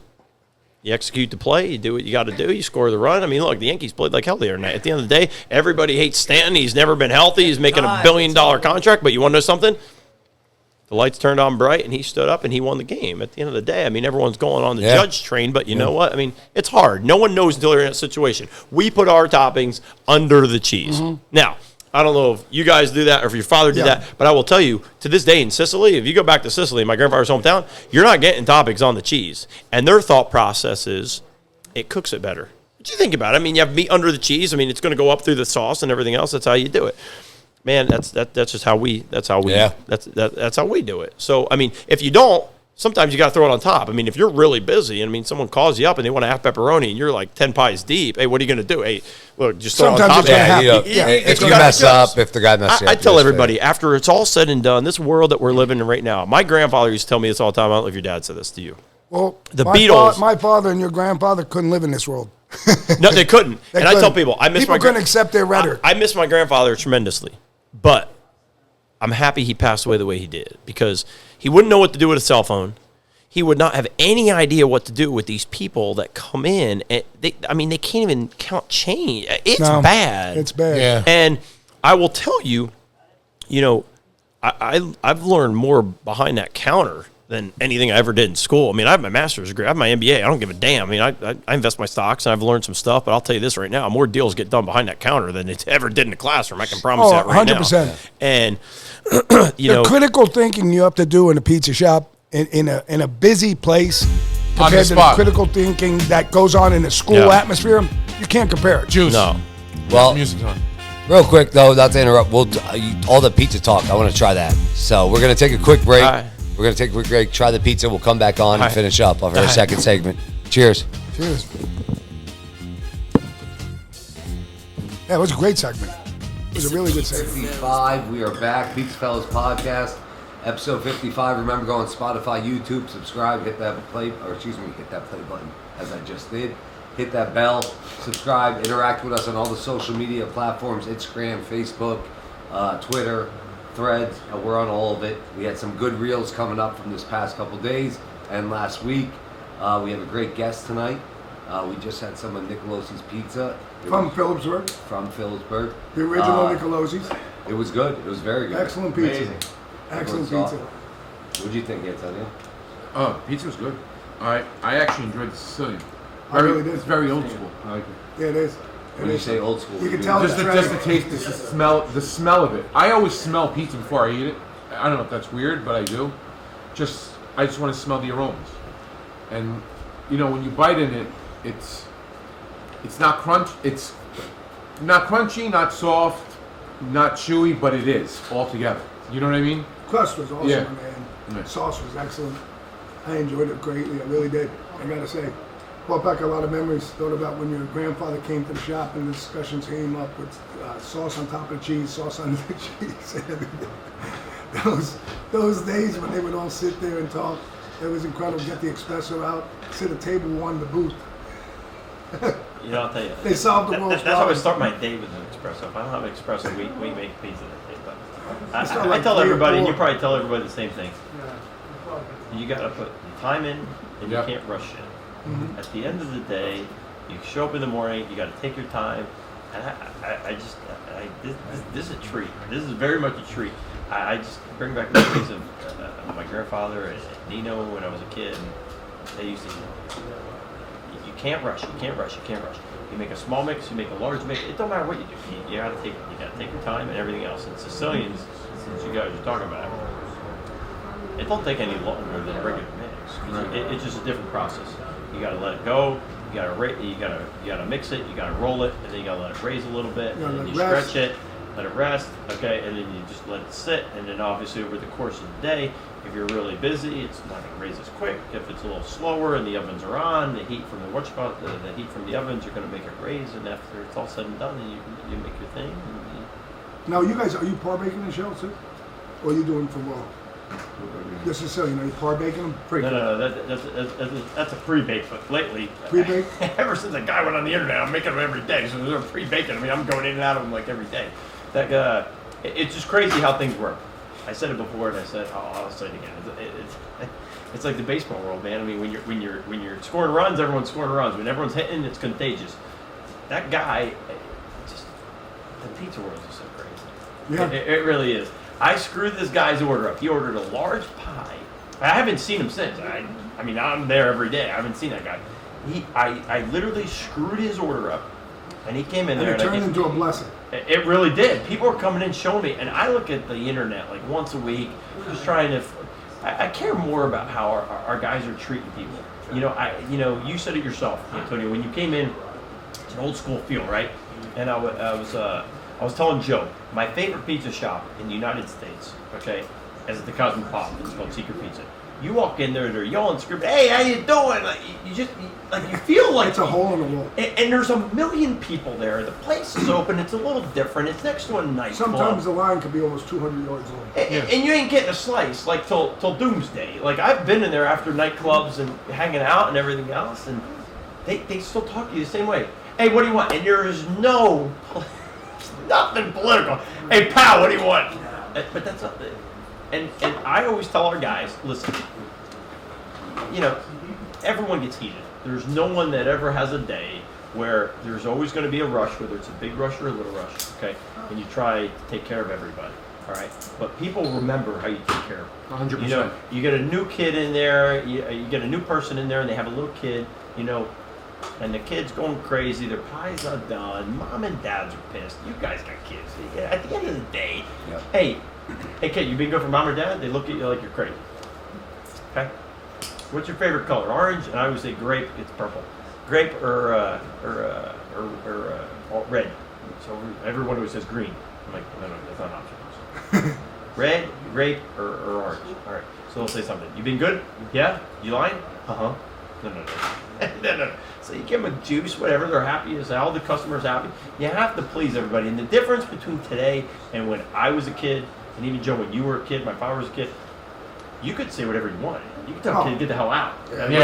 You execute the play. You do what you got to do. You score the run. I mean, look, the Yankees played like hell the other night. At the end of the day, everybody hates Stanton. He's never been healthy. He's making $1 billion contract. But you want to know something? The lights turned on bright, and he stood up, and he won the game. At the end of the day, I mean, everyone's going on the judge train, but you know what? I mean, it's hard. No one knows until they're in that situation. We put our toppings under the cheese. Mm-hmm. Now, I don't know if you guys do that or if your father did that, but I will tell you, to this day in Sicily, if you go back to Sicily, my grandfather's hometown, you're not getting toppings on the cheese. And their thought process is, it cooks it better. What you think about it? I mean, you have meat under the cheese. I mean, it's going to go up through the sauce and everything else. That's how you do it. Man, that's just how we that's how we do it. So I mean, if you don't, sometimes you got to throw it on top. I mean, if you're really busy, and I mean, someone calls you up and they want a half pepperoni, and you're like 10 pies deep. Hey, what are you going to do? Hey, look, just throw it on top. If you mess up, if the guy messes up, I tell everybody after it's all said and done, this world that we're living in right now. My grandfather used to tell me this all the time. I don't know if your dad said this to you. Well, the Beatles. My father and your grandfather couldn't live in this world. No, they couldn't. I tell people, people couldn't accept their rhetoric. I miss my grandfather tremendously. But I'm happy he passed away the way he did because he wouldn't know what to do with a cell phone. He would not have any idea what to do with these people that come in. And they can't even count change. It's bad. It's bad. Yeah. And I will tell you, I've learned more behind that counter than anything I ever did in school. I mean, I have my master's degree. I have my MBA. I don't give a damn. I mean, I invest my stocks, and I've learned some stuff, but I'll tell you this right now. More deals get done behind that counter than it ever did in the classroom. I can promise that right 100%. now. And, The critical thinking you have to do in a pizza shop in a busy place compared to the spot. critical thinking that goes on in a school atmosphere, you can't compare it. Juice. No. Well, Music's on. real quick though, not to interrupt. All the pizza talk. I want to try that. So we're gonna take a quick break. All right. We're gonna take a quick break. Try the pizza. We'll come back on and right. finish up of our right. second segment. Cheers. Cheers. Yeah, it was a great segment. It was a really good segment. 55. We are back. PizzaFellas podcast, episode 55. Remember, go on Spotify, YouTube, subscribe, hit that play button as I just did. Hit that bell, subscribe, interact with us on all the social media platforms: Instagram, Facebook, Twitter, Threads. We're on all of it. We had some good reels coming up from this past couple days and last week. We have a great guest tonight. We just had some of Nicolosi's pizza. From Phillipsburg. From Phillipsburg. The original Nicolosi's. It was good. It was very good. Excellent pizza. Amazing. Excellent Everyone's pizza. off. What'd you think, Antonio? Oh, pizza was good. I actually enjoyed the Sicilian. I really did. It's very old school. I like it. Yeah, it is. When you say old school, You can do tell mean- Just it's the taste, the smell of it. I always smell pizza before I eat it. I don't know if that's weird, but I do. I just want to smell the aromas. And when you bite in it, it's not crunch. It's not crunchy, not soft, not chewy, but it is all together. You know what I mean? Crust was awesome, Yeah. man. Yeah. Sauce was excellent. I enjoyed it greatly. I really did. I gotta say, brought back a lot of memories. Thought about when your grandfather came to the shop and the discussions came up with sauce on top of the cheese, sauce under the cheese, and everything. Those days when they would all sit there and talk, it was incredible. Get the espresso out, sit at table one in the booth. I'll tell you. They solved the world's That's how I problems. start my day with an espresso. If I don't have an espresso, we make pizza that day. But It's not I like tell 3 or everybody, and 4. you probably tell everybody the same thing. You got to put the time in, and Yeah. you can't rush it. At the end of the day, you show up in the morning. You got to take your time. And this is a treat. This is very much a treat. I just bring back memories of my grandfather and Nino when I was a kid. And they used to. You can't rush. You can't rush. You can't rush. You make a small mix. You make a large mix. It don't matter what you do. You gotta take your time and everything else. And Sicilians, since you guys are talking about it, it don't take any longer than a regular mix. It's just a different process. You gotta let it go. You gotta mix it. You gotta roll it, and then you gotta let it raise a little bit, and then you stretch it, let it rest. Okay, and then you just let it sit, and then obviously over the course of the day, if you're really busy, it's not going to raise as quick. If it's a little slower and the ovens are on, the heat from the heat from the ovens are going to make it raise. And after it's all said and done, you make your thing. Now, you guys, are you par baking in shells too? Or are you doing for raw? The Sicilian, are you par baking them? No. That's a pre-baked. But lately, Pre-baked? ever since that guy went on the internet, I'm making them every day. So they're pre-baking. I mean, I'm going in and out of them like every day. It's just crazy how things work. I said it before, and I'll say it again. It's like the baseball world, man. I mean, when you're scoring runs, everyone's scoring runs. When everyone's hitting, it's contagious. That guy, the pizza world is so crazy. Yeah. It really is. I screwed this guy's order up. He ordered a large pie. I haven't seen him since. I mean, I'm there every day. I haven't seen that guy. I literally screwed his order up, and he came in there. And it turned into a blessing. It really did. People are coming in showing me, and I look at the internet like once a week, just trying to. I care more about how our guys are treating people. You said it yourself, Antonio, when you came in. It's an old school feel, right? And I was telling Joe, my favorite pizza shop in the United States, okay, is at the Cosmopolitan. It's called Secret Pizza. You walk in there, they're yelling, screaming, "Hey, how you doing?" Like, you feel like It's a hole in the wall. And there's a million people there. The place is open. It's a little different. It's next to a nightclub. Sometimes the line could be almost 200 yards long. And you ain't getting a slice like till doomsday. Like I've been in there after nightclubs and hanging out and everything else, and they still talk to you the same way. Hey, what do you want? And there is nothing political. Hey, pal, what do you want? But that's not it. And I always tell our guys, listen, everyone gets heated. There's no one that ever has a day where there's always going to be a rush, whether it's a big rush or a little rush, okay? And you try to take care of everybody. All right, but people remember how you take care of them. 100%. You know, you get a new kid in there, you get a new person in there, and they have a little kid. You know, and the kid's going crazy. Their pies are done. Mom and dads are pissed. You guys got kids. At the end of the day, hey kid, you been good for mom or dad? They look at you like you're crazy. Okay. What's your favorite color? Orange, and I always say grape. It's purple. Grape or red. So everyone always says green. I'm like, no, that's not an option. Red, grape, or orange. All right. So they'll say something. You been good? Yeah. You lying? Uh huh. No. So you give them a juice, whatever. They're happy as hell. The customer's happy. You have to please everybody. And the difference between today and when I was a kid, and even Joe, when you were a kid, my father was a kid, you could say whatever you wanted. You could tell a kid to get the hell out. I mean,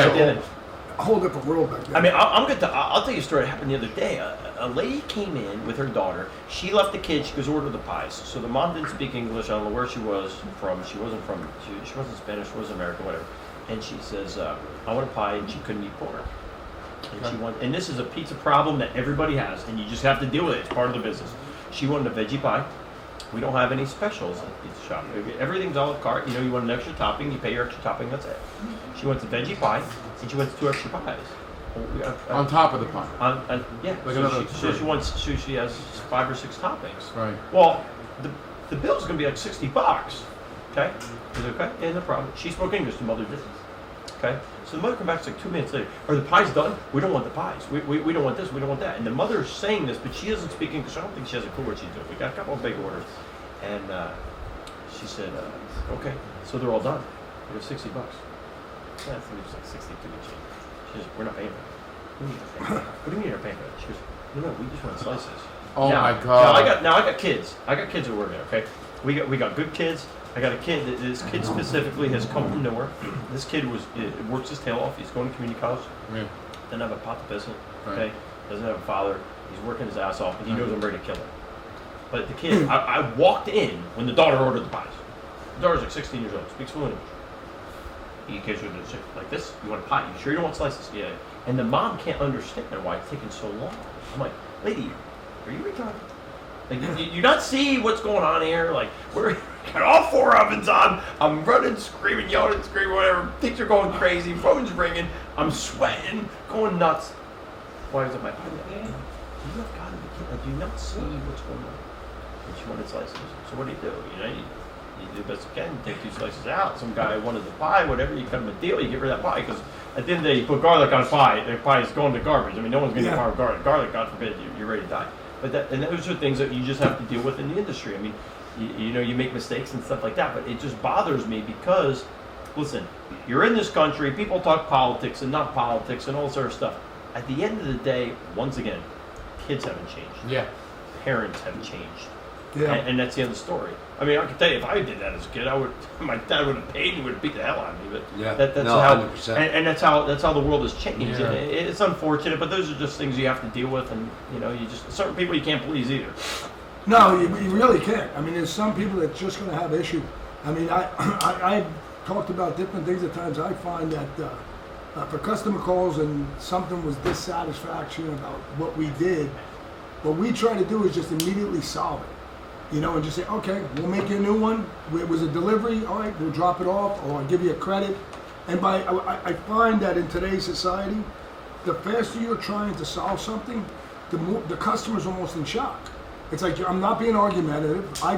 a whole different world back then. I mean, I'll tell you a story that happened the other day. A lady came in with her daughter. She left the kid. She goes, order the pies. So the mom didn't speak English. I don't know where she was from. She wasn't Spanish. She wasn't American, whatever. And she says, I want a pie, and she couldn't eat pork. And and this is a pizza problem that everybody has, and you just have to deal with it. It's part of the business. She wanted a veggie pie. We don't have any specials at the pizza shop. Everything's a la carte. You know, you want an extra topping, you pay your extra topping, that's it. She wants a veggie pie, and she wants 2 extra pies. On top of the pie. Yeah. Like She has 5 or 6 toppings. Right. Well, the bill's going to be like $60. Okay? Is it okay? Yeah, no problem. She spoke English, the mother didn't. Okay? So the mother comes back like 2 minutes later. Are the pies done? We don't want the pies. We don't want this. We don't want that. And the mother is saying this, but she doesn't speak English. I don't think she has a clue what she's doing. We got a couple of big orders. And she said, okay. So they're all done. It was $60. Yeah, I think it was like 62 each. She goes, we're not paying for it. What do you mean you're paying for it? She goes, no, we just want slices. Oh my God. I got kids. I got kids who work there, okay? We got good kids. I got a kid. This kid specifically has come from nowhere. This kid works his tail off. He's going to community college. Yeah. Doesn't have a pot to piss in. Okay. Right. Doesn't have a father. He's working his ass off, and he knows I'm ready to kill him. But the kid, I walked in when the daughter ordered the pies. The daughter's like 16 years old. Speaks fluent English. You kids are doing shit like this. You want a pie? You sure you don't want slices? Yeah. And the mom can't understand why it's taking so long. I'm like, lady, are you retarded? Like, you not see what's going on here? Like, we're got all 4 ovens on. I'm running, screaming, yelling, screaming, whatever. Things are going crazy. Phone's ringing. I'm sweating, going nuts. Why is it my pie? You have got to be kidding. Like, do you not see what's going on? And she wanted slices. So what do? You know, you do the best you can. Take 2 slices out. Some guy wanted the pie, whatever. You cut him a deal. You get rid of that pie because at the end of the day, you put garlic on a pie. The pie is going to garbage. I mean, no one's going to eat garlic. Garlic, God forbid, you're ready to die. But those are things that you just have to deal with in the industry. I mean, you know, you make mistakes and stuff like that. But it just bothers me because, listen, you're in this country. People talk politics and not politics and all sort of stuff. At the end of the day, once again, kids haven't changed. Yeah. Parents have changed. Yeah. And that's the end of the story. I mean, I can tell you, if I did that as a kid, my dad would have paid and would have beat the hell out of me. But Yeah. that's No, how, 100%. and that's how the world has changed. Yeah. And it's unfortunate, but those are just things you have to deal with. And you know, you just certain people you can't please either. No, you really can't. I mean, there's some people that's just going to have issue. I mean, I've talked about different things at times. I find that for customer calls and something was dissatisfaction about what we did, what we try to do is just immediately solve it. You know, and just say, okay, we'll make you a new one. It was a delivery, all right, we'll drop it off, or I'll give you a credit. And I find that in today's society, the faster you're trying to solve something, the customer's almost in shock. It's like, I'm not being argumentative. I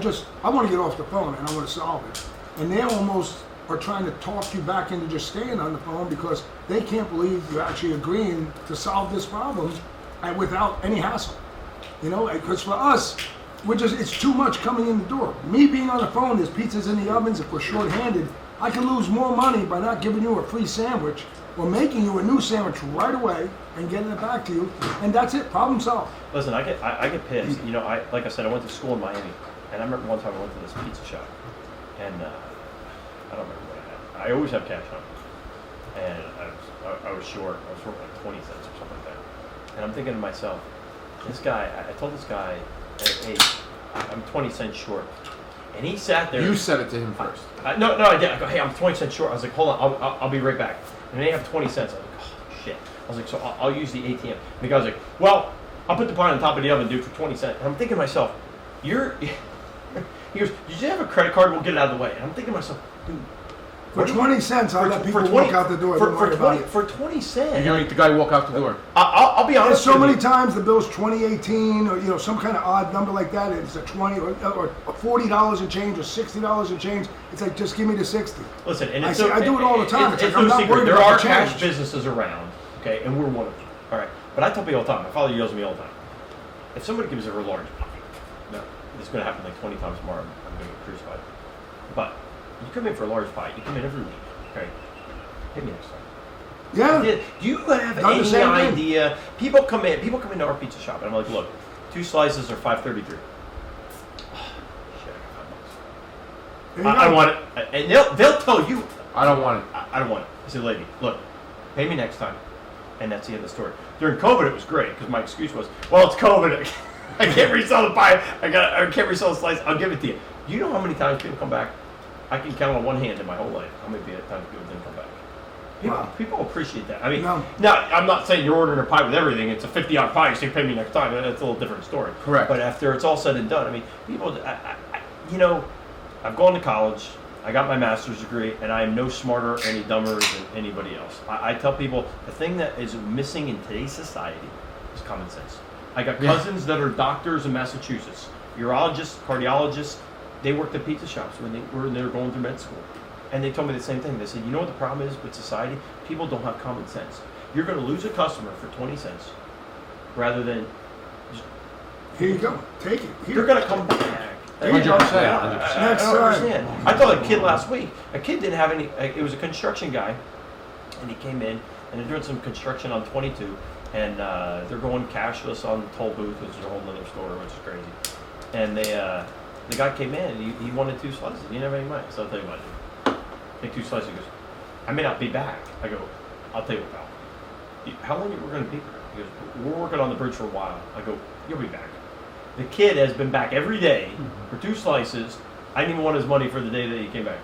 want to get off the phone and I want to solve it. And they almost are trying to talk you back into just staying on the phone because they can't believe you're actually agreeing to solve this problem and without any hassle. You know, because for us, it's too much coming in the door. Me being on the phone, there's pizzas in the ovens, if we're short-handed, I can lose more money by not giving you a free sandwich or making you a new sandwich right away and getting it back to you, and that's it, problem solved. Listen, I get pissed. You know, like I said, I went to school in Miami, and I remember one time I went to this pizza shop, and I don't remember what I had. I always have cash on me, and I was short. I was short like 20 cents or something like that. And I'm thinking to myself, this guy, I told this guy, hey, I'm 20 cents short. And he sat there. You said it to him first. No, I did. I go, hey, I'm 20 cents short. I was like, hold on, I'll be right back. And they have 20 cents. I was like, oh, shit. I was like, so I'll use the ATM. And the guy was like, well, I'll put the pie on top of the oven, dude, for 20 cents. And I'm thinking to myself, you're He goes, "Did you have a credit card? We'll get it out of the way." And I'm thinking to myself, dude. For 20 cents, I'll let people walk out the door. For 20 cents. You're gonna make the guy walk out the door. I'll be There's honest. so many times the bill's 2018 or some kind of odd number like that. It's a 20 or $40 and change or $60 and change. It's like, just give me the 60. Listen, and I do it all the time. It's like, no I'm not secret. worried There about are the cash change. businesses around, okay, and we're one of them. All right, but I tell people all the time. My father yells at me all the time. If somebody gives her a large pie, no, it's going to happen like 20 times tomorrow. I'm going to get crucified. But you come in for a large pie. You come in every week, okay? Hit me next time. Yeah. Do you have Done the any same thing. idea? People come into our pizza shop, and I'm like, look, 2 slices are $5.33. Shit, I got $5. There you I go. want it, and they'll tell you. I don't want it. I don't want it. I said, lady, look, pay me next time, and that's the end of the story. During COVID, it was great because my excuse was, well, it's COVID. I can't resell the pie. I can't resell the slice. I'll give it to you. Do you know how many times people come back? I can count on one hand in my whole life how many times people didn't come back. People appreciate that. I mean, No. now I'm not saying you're ordering a pie with everything. It's a 50-odd pie, so you pay me next time. That's a little different story. Correct. But after it's all said and done, I mean, people, I've gone to college. I got my master's degree, and I am no smarter or any dumber than anybody else. I tell people the thing that is missing in today's society is common sense. I got cousins that are doctors in Massachusetts, urologists, cardiologists. They worked at pizza shops when they were going through med school. And they told me the same thing. They said, you know what the problem is with society? People don't have common sense. You're going to lose a customer for 20 cents rather than Here you go. Take it. Here. they're going to come back. 100%. I Next don't time. understand. I told a kid last week, a kid didn't have any, it was a construction guy, and he came in, and they're doing some construction on 22, and they're going cashless on the toll booth, which is a whole nother story, which is crazy. And the guy came in, and he wanted 2 slices. He didn't have any money, so I'll tell you what, take 2 slices. He goes, I may not be back. I go, I'll tell you what, pal. How long are we going to be here? He goes, we're working on the bridge for a while. I go, you'll be back. The kid has been back every day for 2 slices. I didn't even want his money for the day that he came back.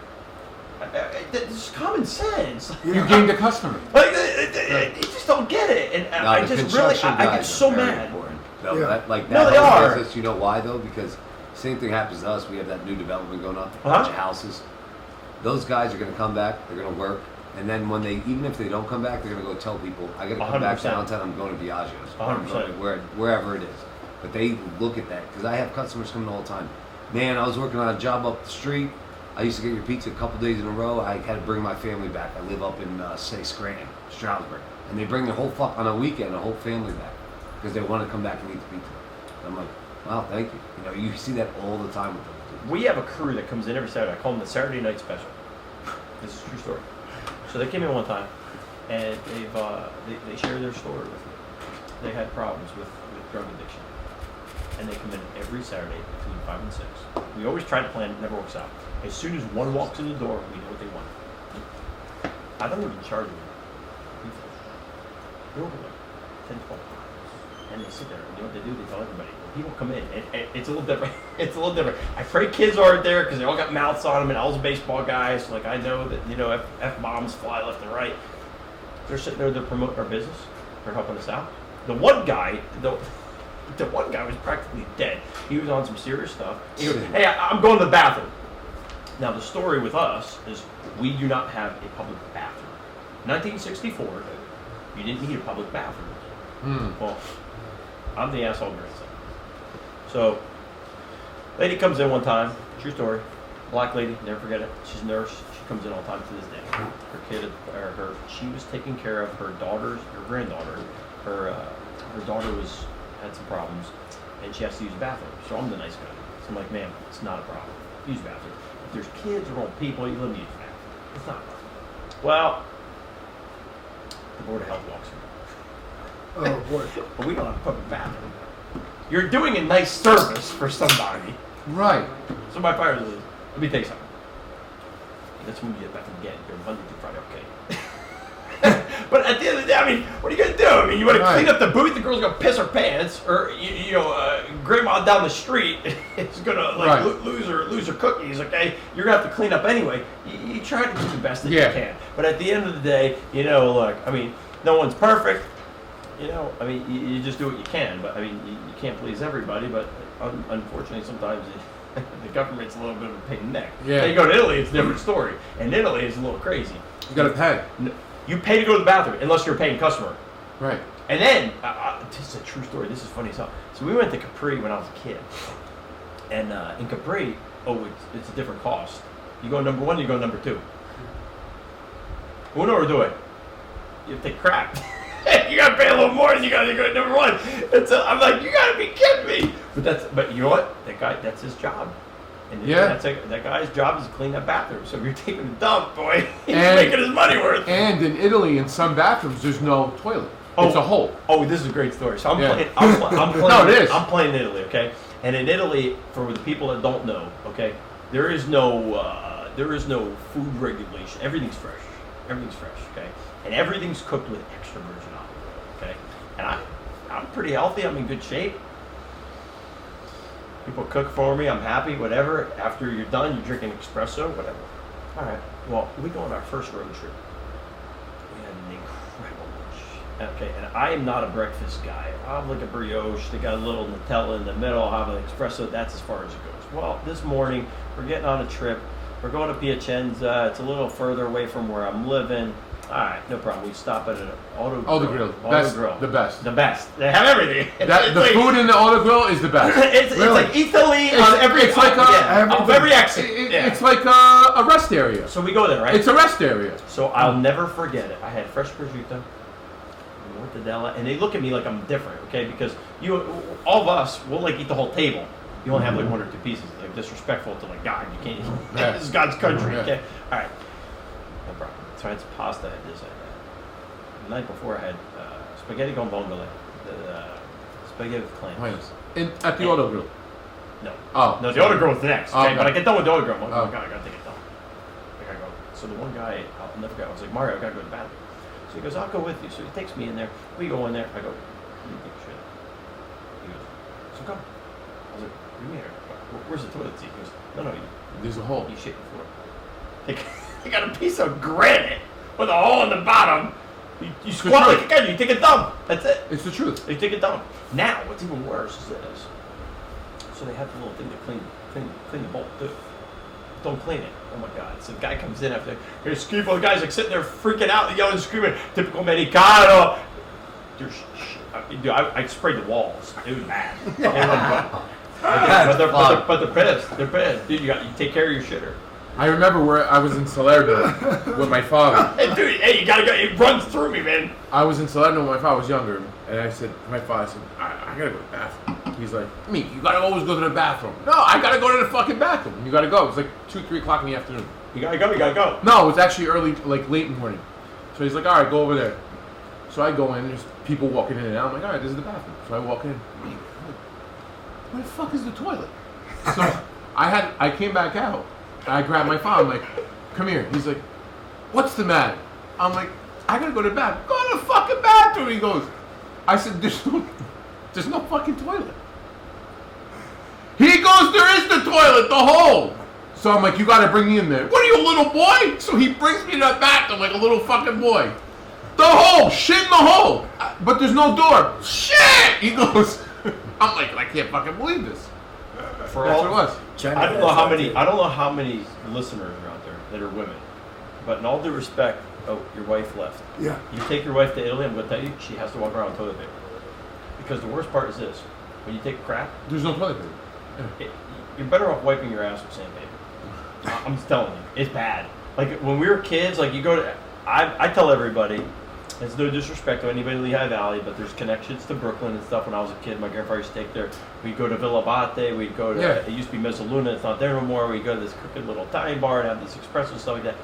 It's common sense. You gained a customer. Like, you just don't get it. And No, I the just really, construction I get guys so are very mad. important. No, Yeah. that No, they whole are. business, you know why though? Because same thing happens to us. We have that new development going up, a Uh-huh. bunch of houses. Those guys are going to come back. They're going to work, and then when even if they don't come back, they're going to go tell people, "I got to come back 100%. downtown. I'm going to Diageo's. Or I'm 100%. going to wherever it is." But they look at that because I have customers coming all the time. Man, I was working on a job up the street. I used to get your pizza a couple days in a row. I had to bring my family back. I live up in say Scranton, Stroudsburg, and they bring their whole on a weekend, a whole family back because they want to come back and eat the pizza. I'm like, wow, thank you. You know, you see that all the time with them. We have a crew that comes in every Saturday. I call them the Saturday Night Special. This is a true story. So they came in one time, and they shared their story with me. They had problems with drug addiction. And they come in every Saturday between 5 and 6. We always try to plan, it never works out. As soon as one walks in the door, we know what they want. I don't even charge them. They order like 10, 12 times. And they sit there, and you know what they do? They tell everybody. When people come in, it's a little different. It's a little different. I pray kids aren't there because they all got mouths on them, and I was a baseball guy, so like I know that, F-bombs fly left and right. They're sitting there, they're promoting our business. They're helping us out. The one guy was practically dead. He was on some serious stuff. He goes, hey, I'm going to the bathroom. Now, the story with us is we do not have a public bathroom. 1964, you didn't need a public bathroom. Well, I'm the asshole grandson. So, lady comes in one time, true story, black lady, never forget it. She's a nurse. She comes in all the time to this day. She was taking care of her granddaughter. Her daughter had some problems, and she has to use the bathroom. So I'm the nice guy. So I'm like, ma'am, it's not a problem. Use the bathroom. If there's kids or old people, you let me use the bathroom. It's not a problem. Well, the Board of Health walks in. Oh boy. But we don't have a public bathroom. You're doing a nice service for somebody. Right. Somebody fires us. Let me tell you something. That's when you get back again. You're Monday through Friday, okay? But at the end of the day, I mean, what are you gonna do? I mean, you want to clean up the booth? The girl's gonna piss her pants, or grandma down the street is gonna lose her cookies. Okay, you're gonna have to clean up anyway. You try to do the best that you can, but at the end of the day, look, I mean, no one's perfect. I mean, you just do what you can, but I mean, you can't please everybody. But unfortunately, sometimes the government's a little bit of a pain in the neck. Yeah. Then you go to Italy, it's a different story. And Italy is a little crazy. You gotta pay. You pay to go to the bathroom unless you're a paying customer. Right. And then, this is a true story. This is funny as hell. So we went to Capri when I was a kid. And in Capri, it's a different cost. You go number 1, you go number 2. Uno or due? You have to take crap. You gotta pay a little more than you gotta go to number 1. I'm like, you gotta be kidding me. But you know what? That guy, that's his job. And Yeah. that guy's job is to clean that bathroom. So if you're taking a dump, boy, he's And- making his money worth. And in Italy, in some bathrooms, there's no toilet. It's a hole. Oh, this is a great story. So I'm Yeah. playing. I'm playing. No, it is. I'm playing in Italy, okay? And in Italy, for the people that don't know, okay, there is no food regulation. Everything's fresh. Everything's fresh, okay? And everything's cooked with extra virgin olive oil, okay? And I'm pretty healthy. I'm in good shape. People cook for me. I'm happy. Whatever. After you're done, you drink an espresso. Whatever. All right. Well, we go on our first road trip. We had an incredible lunch. Okay, and I am not a breakfast guy. I'll have like a brioche. They got a little Nutella in the middle. I'll have an espresso. That's as far as it goes. Well, this morning we're getting on a trip. We're going to Piacenza. It's a little further away from where I'm living. All right, no problem. We stop at an auto grill. Best, the best. The best. They have everything. The food in the auto grill is the best. It's like Italy on every. It's like off every exit. It's like a rest area. So we go there, right? It's a rest area. So I'll never forget it. I had fresh prosciutto, mortadella, and they look at me like I'm different, okay? Because all of us, we'll like eat the whole table. You only have like 1 or 2 pieces. Like disrespectful to like God. You can't. Yeah. This is God's country, Yeah. okay? All right, no problem. So I had some pasta. I had this. I had that. The night before, I had spaghetti con vongole, spaghetti with clams. At the auto grill. No. Oh. No, the auto grill was next. Okay, Okay. but I get done with the auto grill. I'm like, Oh. oh God, I gotta take it done. I gotta go. So the one guy, I'll never forget. I was like, Mario, I gotta go to the bathroom. So he goes, I'll go with you. So he takes me in there. We go in there. I go, you take a shit. He goes, so come. I was like, what do you mean? Where's the toilet seat? He goes, no, There's a hole. you shit before. They got a piece of granite with a hole in the bottom. You squat like a guy. You take a dump. That's it. It's the truth. You take a dump. Now, what's even worse is this. So they have the little thing to clean the bowl too. Don't clean it. Oh my God! So the guy comes in after. There's screaming. The guy's like sitting there freaking out, yelling, screaming. Typical Mexicano. Dude, I sprayed the walls. It was bad. But they're pissed. They're pissed. Dude, you take care of your shitter. I remember where I was in Salerno with my father. Hey, dude, hey, you gotta go. It runs through me, man. I was in Salerno when my father was younger, and I said to my father, I gotta go to the bathroom. He's like, you gotta always go to the bathroom. No, I gotta go to the fucking bathroom. You gotta go. It's like 2, 3 o'clock in the afternoon. You gotta go. No, it's actually early, like late in the morning. So he's like, all right, go over there. So I go in, there's people walking in and out. I'm like, all right, this is the bathroom. So I walk in. Where the fuck is the toilet? So I came back out. I grabbed my phone. I'm like, come here. He's like, what's the matter? I'm like, I gotta go to the bathroom. Go to the fucking bathroom. He goes, I said, there's no fucking toilet. He goes, there is the toilet, the hole. So I'm like, you gotta bring me in there. What are you, a little boy? So he brings me to the bathroom like a little fucking boy. The hole, shit in the hole. But there's no door. Shit! He goes, I'm like, I can't fucking believe this. That's what it was. I don't know how many listeners are out there that are women, but in all due respect, your wife left. Yeah. You take your wife to Italy, I'm going to tell you, she has to walk around with toilet paper. Because the worst part is this: when you take a crap, There's no toilet paper. you're better off wiping your ass with sandpaper. I'm just telling you, it's bad. Like when we were kids, like you go to, I tell everybody. It's no disrespect to anybody in Lehigh Valley, but there's connections to Brooklyn and stuff. When I was a kid, my grandfather used to take there. We'd go to Villa Abate. We'd go to, it used to be Mezzaluna. It's not there no more. We'd go to this crooked little Italian bar and have this espresso and stuff like that.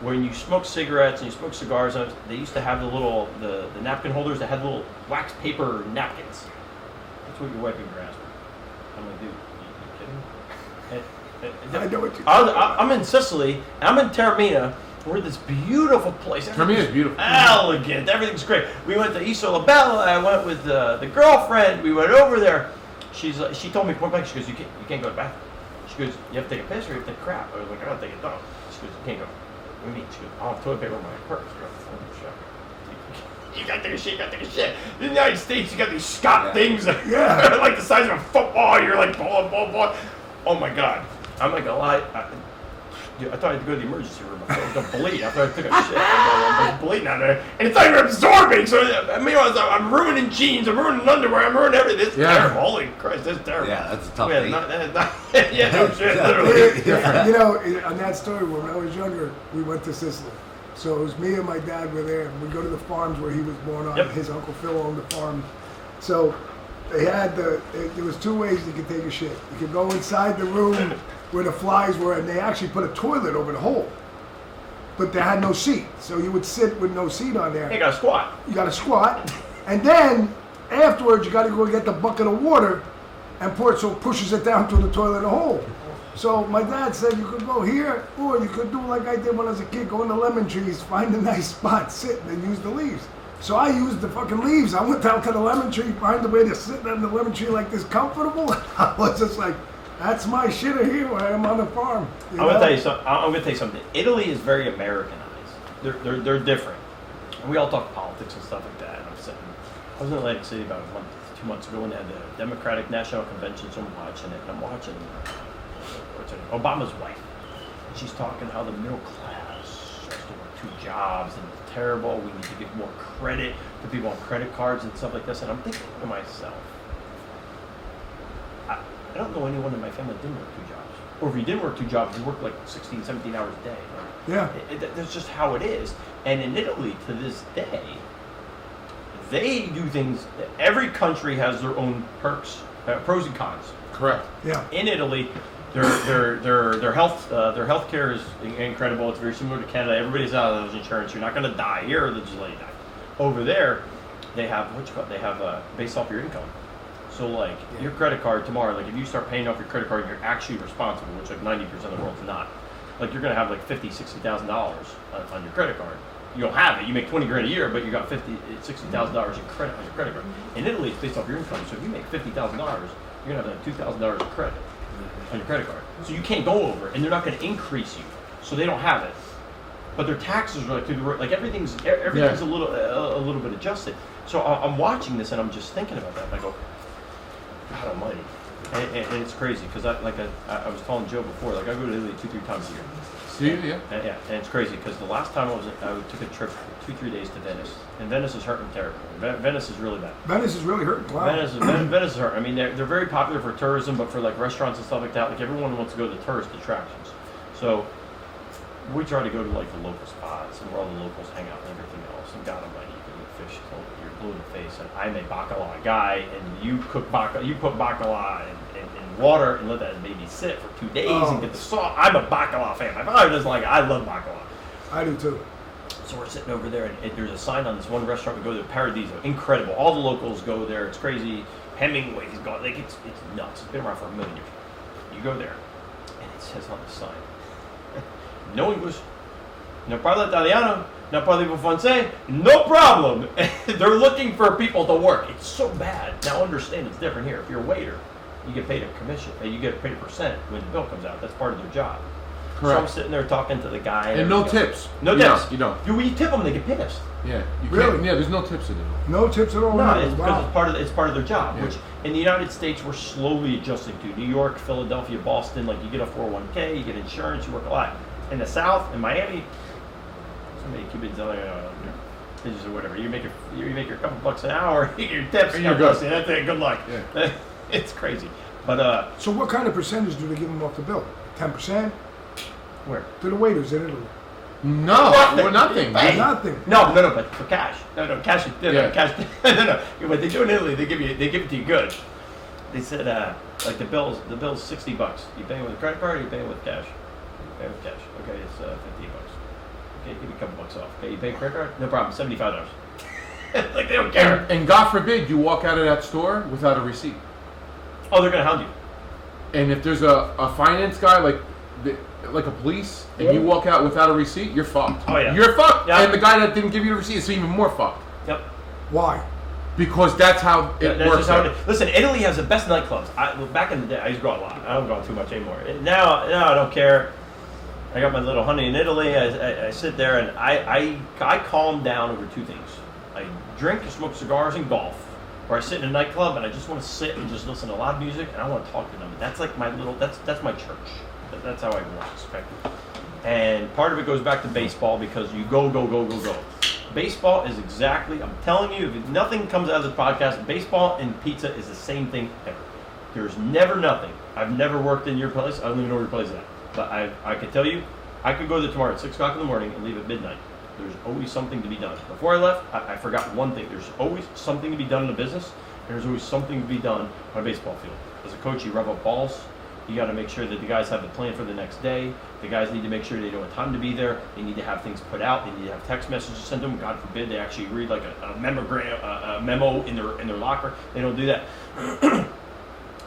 When you smoke cigarettes and you smoke cigars, they used to have the napkin holders that had little wax paper napkins. That's what you're wiping your ass with. I'm like, dude, you kidding? I know what you're talking about. I'm in Sicily, and I'm in Taormina. We're in this beautiful place. Taormina is beautiful. Elegant. Everything's great. We went to Isola Bella. I went with the girlfriend. We went over there. She told me point blank. She goes, you can't go to the bathroom. She goes, you have to take a piss or you have to take a crap. I was like, I gotta take a dump. She goes, you can't go. What do you mean? She goes, I don't have toilet paper in my purse. I go, oh, shit. You gotta take a shit. You gotta take a shit. In the United States, you got these Scott things that are like the size of a football. You're like ball. Oh my God. I'm not gonna lie. I thought I had to go to the emergency room. I thought I was going to bleed. I thought I took a shit. I'm bleeding out there. And it's not even absorbing. So, meanwhile, I'm ruining jeans. I'm ruining underwear. I'm ruining everything. It's terrible. Holy Christ, that's terrible. Yeah, that's a tough yeah, thing. yeah, no shit, literally. You know, on that story, when I was younger, we went to Sicily. So it was me and my dad were there. We'd go to the farms where he was born on. Yep. His Uncle Phil owned the farm. So they had there was two ways you could take a shit. You could go inside the room where the flies were, and they actually put a toilet over the hole. But they had no seat. So you would sit with no seat on there. You got to squat. You got to squat. And then afterwards, you got to go get the bucket of water and pour it so it pushes it down to the toilet hole. So my dad said you could go here, or you could do like I did when I was a kid, go in the lemon trees, find a nice spot, sit, and then use the leaves. So I used the fucking leaves. I went down to the lemon tree, find a way to sit on the lemon tree like this comfortable. I was just like, that's my shit here where I am on the farm. I'm gonna tell you something. I'm gonna tell you something. Italy is very Americanized. They're different. And we all talk politics and stuff like that. And I'm sitting. I was in Atlantic City about 2 months ago when they had the Democratic National Convention. So I'm watching it, and I'm watching what's her name? Obama's wife. And she's talking how the middle class has to work 2 jobs and it's terrible. We need to give more credit to people on credit cards and stuff like this. And I'm thinking to myself, I don't know anyone in my family that didn't work 2 jobs. Or if you didn't work 2 jobs, you worked like 16, 17 hours a day. Right? Yeah. That's just how it is. And in Italy, to this day, they do things. Every country has their own perks, pros and cons. Correct. Yeah. In Italy, their health care is incredible. It's very similar to Canada. Everybody's out of those insurance. You're not going to die here. They'll just let you die. Over there, they have They have based off your income. So like your credit card tomorrow, like if you start paying off your credit card, you're actually responsible, which like 90% of the world's not. Like you're gonna have like $50,000-$60,000 on your credit card. You don't have it. You make 20 grand a year, but you got $50,000-$60,000 in credit on your credit card. In Italy, it's based off your income. So if you make $50,000, you're gonna have like $2,000 in credit on your credit card. So you can't go over, and they're not gonna increase you. So they don't have it. But their taxes are like through the roof. Like everything's a little bit adjusted. So I'm watching this and I'm just thinking about that. And I go, God Almighty, and it's crazy because I was telling Joe before, like I go to Italy 2-3 times a year. See, yeah. Yeah, and it's crazy because the last time I took a trip for 2-3 days to Venice, and Venice is hurting terribly. Venice is really bad. Venice is really hurting. Wow. Venice is hurting. I mean, they're very popular for tourism, but for like restaurants and stuff like that, like everyone wants to go to the tourist attractions. So we try to go to like the local spots and where all the locals hang out and everything else. And God Almighty, you can eat fish till you're blue in the face. And I'm a bacala guy, and you put bacala in water and let that baby sit for 2 days and get the sauce. I'm a bacala fan. My father doesn't like it. I love bacala. I do too. So we're sitting over there, and there's a sign on this one restaurant we go to, Paradiso. Incredible. All the locals go there. It's crazy. Hemingway's gone. Like it's nuts. It's been around for a million years. You go there, and it says on the sign, no English, no parla italiano, no parliamo francese, no problem. They're looking for people to work. It's so bad. Now understand, it's different here. If you're a waiter, you get paid a commission. You get paid a percent when the bill comes out. That's part of their job. Correct. So I'm sitting there talking to the guy. And no tips. No tips. You don't. You tip them, they get pissed. Yeah. You Really? can't. Yeah, there's no tips in it. No tips at all. No, Wow. it's because it's part of their job. Yeah. Which in the United States we're slowly adjusting to. New York, Philadelphia, Boston, like you get a 401k, you get insurance, you work a lot. In the South, in Miami, so many Cubans out there, or whatever. You make your couple bucks an hour, you get your tips, And you're you're good. That's it. Good luck. Yeah. It's crazy. But So what kind of percentage do they give them off the bill? 10% where? to the waiters in Italy? No, Nothing. or nothing. Hey. Nothing. No, but for cash. No, cash. Yeah. Cash. No. What they do in Italy, they give it to you good. They said like the bill's $60. You pay with a credit card, or you pay with cash. You pay with cash. Okay, it's $50. Okay, give me a couple bucks off. Okay, you pay credit card? No problem. $75. Like they don't care. And God forbid you walk out of that store without a receipt. Oh, they're gonna hound you. And if there's a finance guy like a police, and you walk out without a receipt, you're fucked. Oh, yeah. You're fucked. Yeah. And the guy that didn't give you the receipt is even more fucked. Yep. Why? Because that's how it That's works. just how out. it is. Listen, Italy has the best nightclubs. Back in the day, I used to go out a lot. I don't go out too much anymore. Now I don't care. I got my little honey in Italy. I sit there and I calm down over 2 things. I drink and smoke cigars and golf. or I sit in a nightclub and I just want to sit and just listen to loud music and I want to talk to them. That's like my little, that's my church. That's how I relax. Okay? And part of it goes back to baseball because you go. Baseball is exactly, I'm telling you, if nothing comes out of this podcast, baseball and pizza is the same thing ever. There's never nothing. I've never worked in your place. I don't even know where your place is at. But I can tell you, I could go there tomorrow at 6 o'clock in the morning and leave at midnight. There's always something to be done. Before I left, I forgot one thing. There's always something to be done in a business, and there's always something to be done on a baseball field. As a coach, you rub up balls. You got to make sure that the guys have the plan for the next day. The guys need to make sure they know what time to be there. They need to have things put out. They need to have text messages sent to them. God forbid they actually read like a memo in their locker. They don't do that.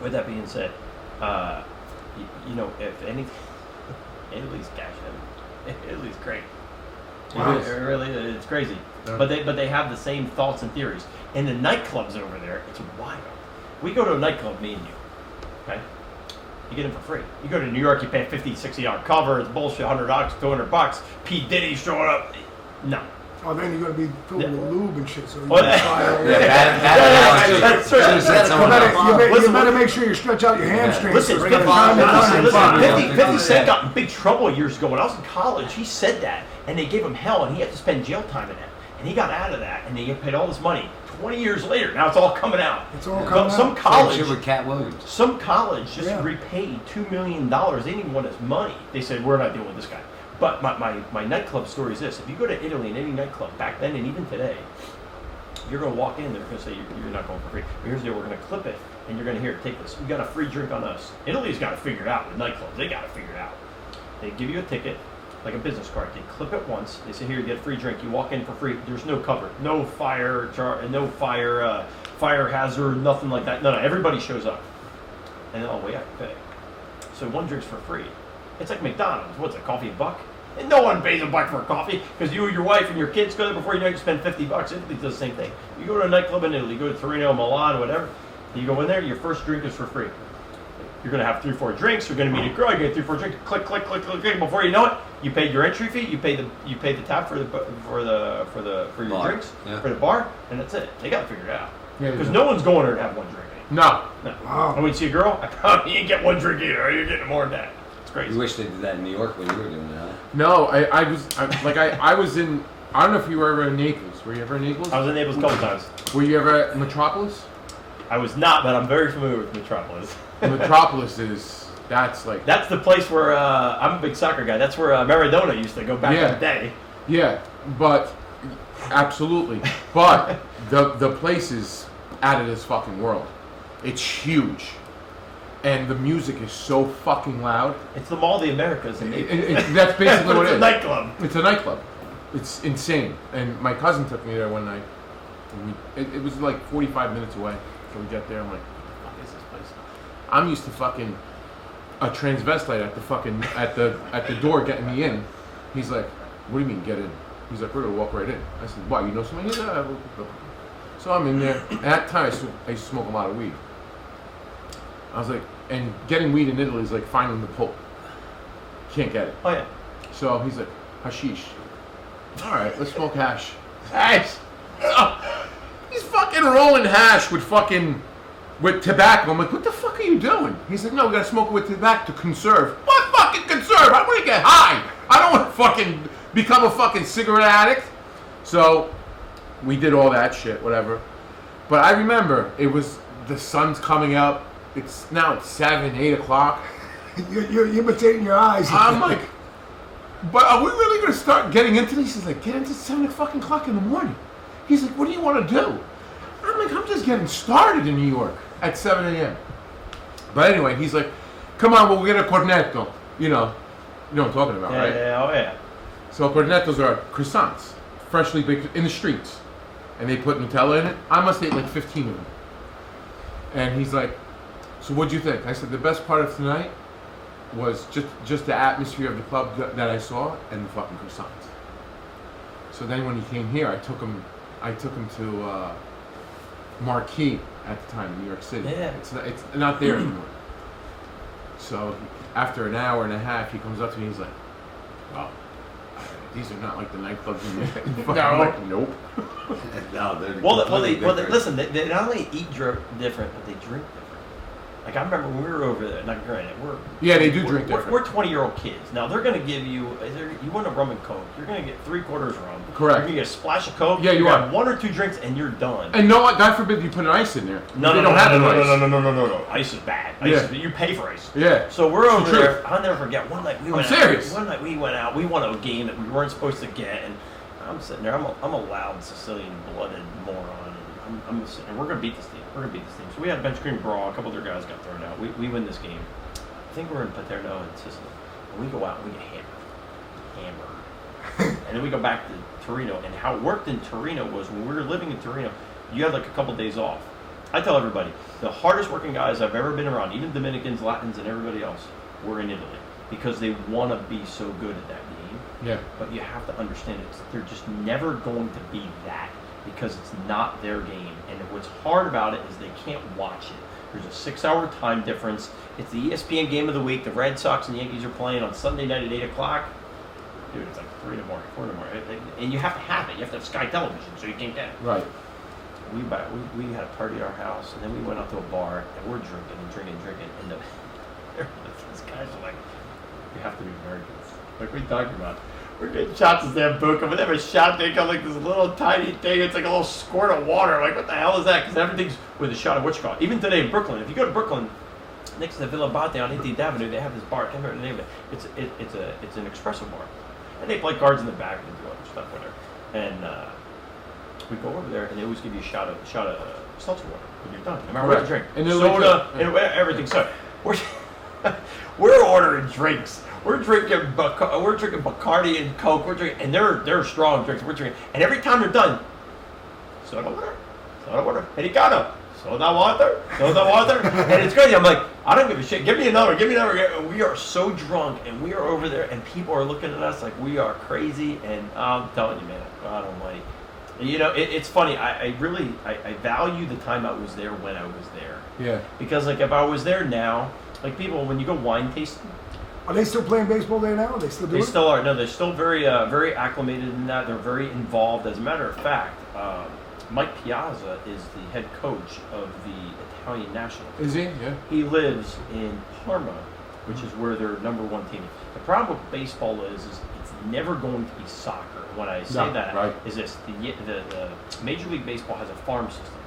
With that being said, you know, if anything, Italy's cash heavy. Italy's great. Wow. It really, it's crazy. But they have the same thoughts and theories. And the nightclubs over there, it's wild. We go to a nightclub, me and you. Okay. You get them for free. You go to New York, you pay $50, $60 cover. It's bullshit. $100, $200. P Diddy showing up. No. Oh, then you're gonna be filled with lube and shit. So you, That's right. you better make sure you stretch out your hamstrings. Listen, 50 Cent got in big trouble years ago when I was in college. He said that, and they gave him hell, and he had to spend jail time in that. And he got out of that, and they paid all this money. 20 years later, now it's all coming out. It's all coming Some out. college, with Cat Williams. some college just repaid $2 million. They didn't even want his money. They said, we're not dealing with this guy. But my nightclub story is this. If you go to Italy in any nightclub, back then and even today, you're going to walk in, they're going to say, you're not going for free. But here's the deal, we're going to clip it, and you're going to hear, take this. We got a free drink on us. Italy's got to figure it out with nightclubs. They got to figure it out. They give you a ticket, like a business card. They clip it once. They say, here, you get a free drink. You walk in for free. There's no cover. No fire hazard, nothing like that. No, everybody shows up. And then, oh, wait, I have to pay. So one drink's for free. It's like McDonald's. What's it, coffee $1? And no one pays $1 for a coffee because you, your wife, and your kids go there before you know you spend $50. Italy does the same thing. You go to a nightclub in Italy, you go to Torino, Milan, whatever. You go in there, your first drink is for free. You're going to have 3 or 4 drinks. You're going to meet a girl. You get 3 or 4 drinks. Click, click, click, click, click. Before you know it, you paid your entry fee. You pay the tab for your drinks for the bar, and that's it. They got to figure it out because no one's going there to have one drink. No. Wow. And when you see a girl, I probably ain't get one drink either. You're getting more than that. It's crazy. You wish they did that in New York when you were doing that. No, I was in. I don't know if you were ever in Naples. Were you ever in Naples? I was in Naples a couple times. Were you ever at Metropolis? I was not, but I'm very familiar with Metropolis. Metropolis that's the place where I'm a big soccer guy. That's where Maradona used to go back in the day. Yeah, but absolutely. But the place is out of this fucking world. It's huge. And the music is so fucking loud. It's the Mall of the Americas in Naples. That's basically what it is. It's a nightclub. It's a nightclub. It's insane. And my cousin took me there one night. It was like 45 minutes away. So we get there. I'm like, what the fuck is this place? I'm used to fucking a transvestite at the door getting me in. He's like, what do you mean get in? He's like, we're gonna walk right in. I said, why? You know somebody? He's like, so I'm in there. At that time, I used to smoke a lot of weed. I was like, and getting weed in Italy is like finding the Pope. Can't get it. Oh yeah. So he's like, hashish. All right, let's smoke hash. Hash. He's fucking rolling hash with tobacco. I'm like, what the fuck are you doing? He's like, no, we gotta smoke it with tobacco to conserve. What fucking conserve? I want to get high. I don't want to fucking become a fucking cigarette addict. So we did all that shit, whatever. But I remember it was the sun's coming up. It's 7, 8 o'clock. You're imitating your eyes. I'm like, but are we really gonna start getting into this? He's like, get into 7 o'clock in the morning. He's like, what do you want to do? I'm like, I'm just getting started in New York at 7 a.m. But anyway, he's like, come on, we'll get a cornetto. You know what I'm talking about, right? Yeah, oh yeah. So cornettos are croissants, freshly baked in the streets. And they put Nutella in it. I must have ate like 15 of them. And he's like, so what'd you think? I said, the best part of tonight was just the atmosphere of the club that I saw and the fucking croissants. So then when he came here, I took him to Marquee at the time in New York City. Yeah. It's not there anymore. So after an hour and a half, he comes up to me. He's like, "Oh, these are not like the nightclubs in the No. I'm like, nope. No, they're Well, completely different. listen. They not only eat different, but they drink different. Like I remember when we were over there. Now, granted, They do drink different. We're 20-year-old kids. Now they're going to give you. You want a rum and coke? You're going to get 3/4 rum. Correct. You're going to get a splash of coke. Yeah, you you're gonna are. have 1 or 2 drinks, and you're done. And no, God forbid you put an ice in there. No, They no, don't have an ice. no. Ice is bad. You pay for ice. Yeah. So we're It's the over truth. there. I'll never forget. One night we went serious. out. One night we went out. We won a game that we weren't supposed to get, and I'm sitting there. I'm a loud Sicilian-blooded moron, and I'm sitting there. We're gonna beat this team. So we had a bench screen brawl. A couple other guys got thrown out. We win this game. I think we're in Paterno in Sicily, and we go out and we get hammered. And then we go back to Torino. And how it worked in Torino was when we were living in Torino, you had like a couple days off. I tell everybody, the hardest working guys I've ever been around, even Dominicans, Latins, and everybody else, were in Italy because they want to be so good at that game. Yeah. But you have to understand they're just never going to be that because it's not their game. And what's hard about it is they can't watch it. There's a 6-hour time difference. It's the ESPN game of the week. The Red Sox and Yankees are playing on Sunday night at 8 o'clock. Dude, it's like 3 in the morning, 4 in the morning. And you have to have it. You have to have Sky Television, so you can't get it. Right. We had a party at our house, and then we went out to a bar, and we're drinking. And these guys are like, you have to be Americans. Like, what are you talking about? We're getting shots of Zambuca, but they have a shot, they come like this little tiny thing. It's like a little squirt of water. I'm like, what the hell is that? Because everything's with a shot of what you call it. Even today in Brooklyn, if you go to Brooklyn, next to the Villa Bate on 18th Avenue, they have this bar. I can't remember the name of it. It's an espresso bar, and they play cards in the back and do other stuff, whatever. And we go over there, and they always give you a shot of seltzer water when you're done. No matter what you drink, And soda and everything. So we're ordering drinks. We're drinking Bacardi and Coke. And they're strong drinks. We're drinking, and every time they're done, soda water, Americano, soda water, and it's crazy. I'm like, I don't give a shit. Give me another. We are so drunk, and we are over there, and people are looking at us like we are crazy. And I'm telling you, man, God Almighty. You know, it's funny. I really value the time I was there when I was there. Yeah. Because like if I was there now, like people when you go wine tasting. Are they still playing baseball there now? Are they still doing They still are. No, they're still very acclimated in that. They're very involved. As a matter of fact, Mike Piazza is the head coach of the Italian national team. Is he? Yeah. He lives in Parma, which is where their #1 team is. The problem with baseball is it's never going to be soccer. When I say that, right. is this the Major League Baseball has a farm system,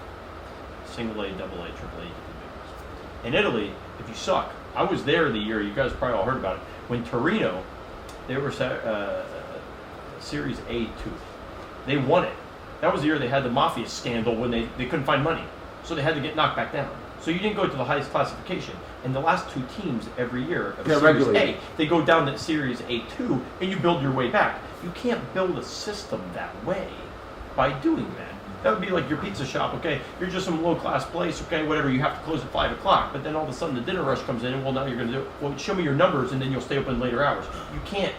single A, double A, triple A. In Italy, if you suck, I was there the year you guys probably all heard about it when Torino, they were Series A2. They won it. That was the year they had the mafia scandal when they couldn't find money, so they had to get knocked back down. So you didn't go to the highest classification. And the last 2 teams every year of Series regulated. A, they go down to Series A2, and you build your way back. You can't build a system that way by doing that. That would be like your pizza shop, okay? You're just some low-class place, okay, whatever. You have to close at 5 o'clock, but then all of a sudden the dinner rush comes in, and well, now you're going to do, well, show me your numbers, and then you'll stay open later hours. You can't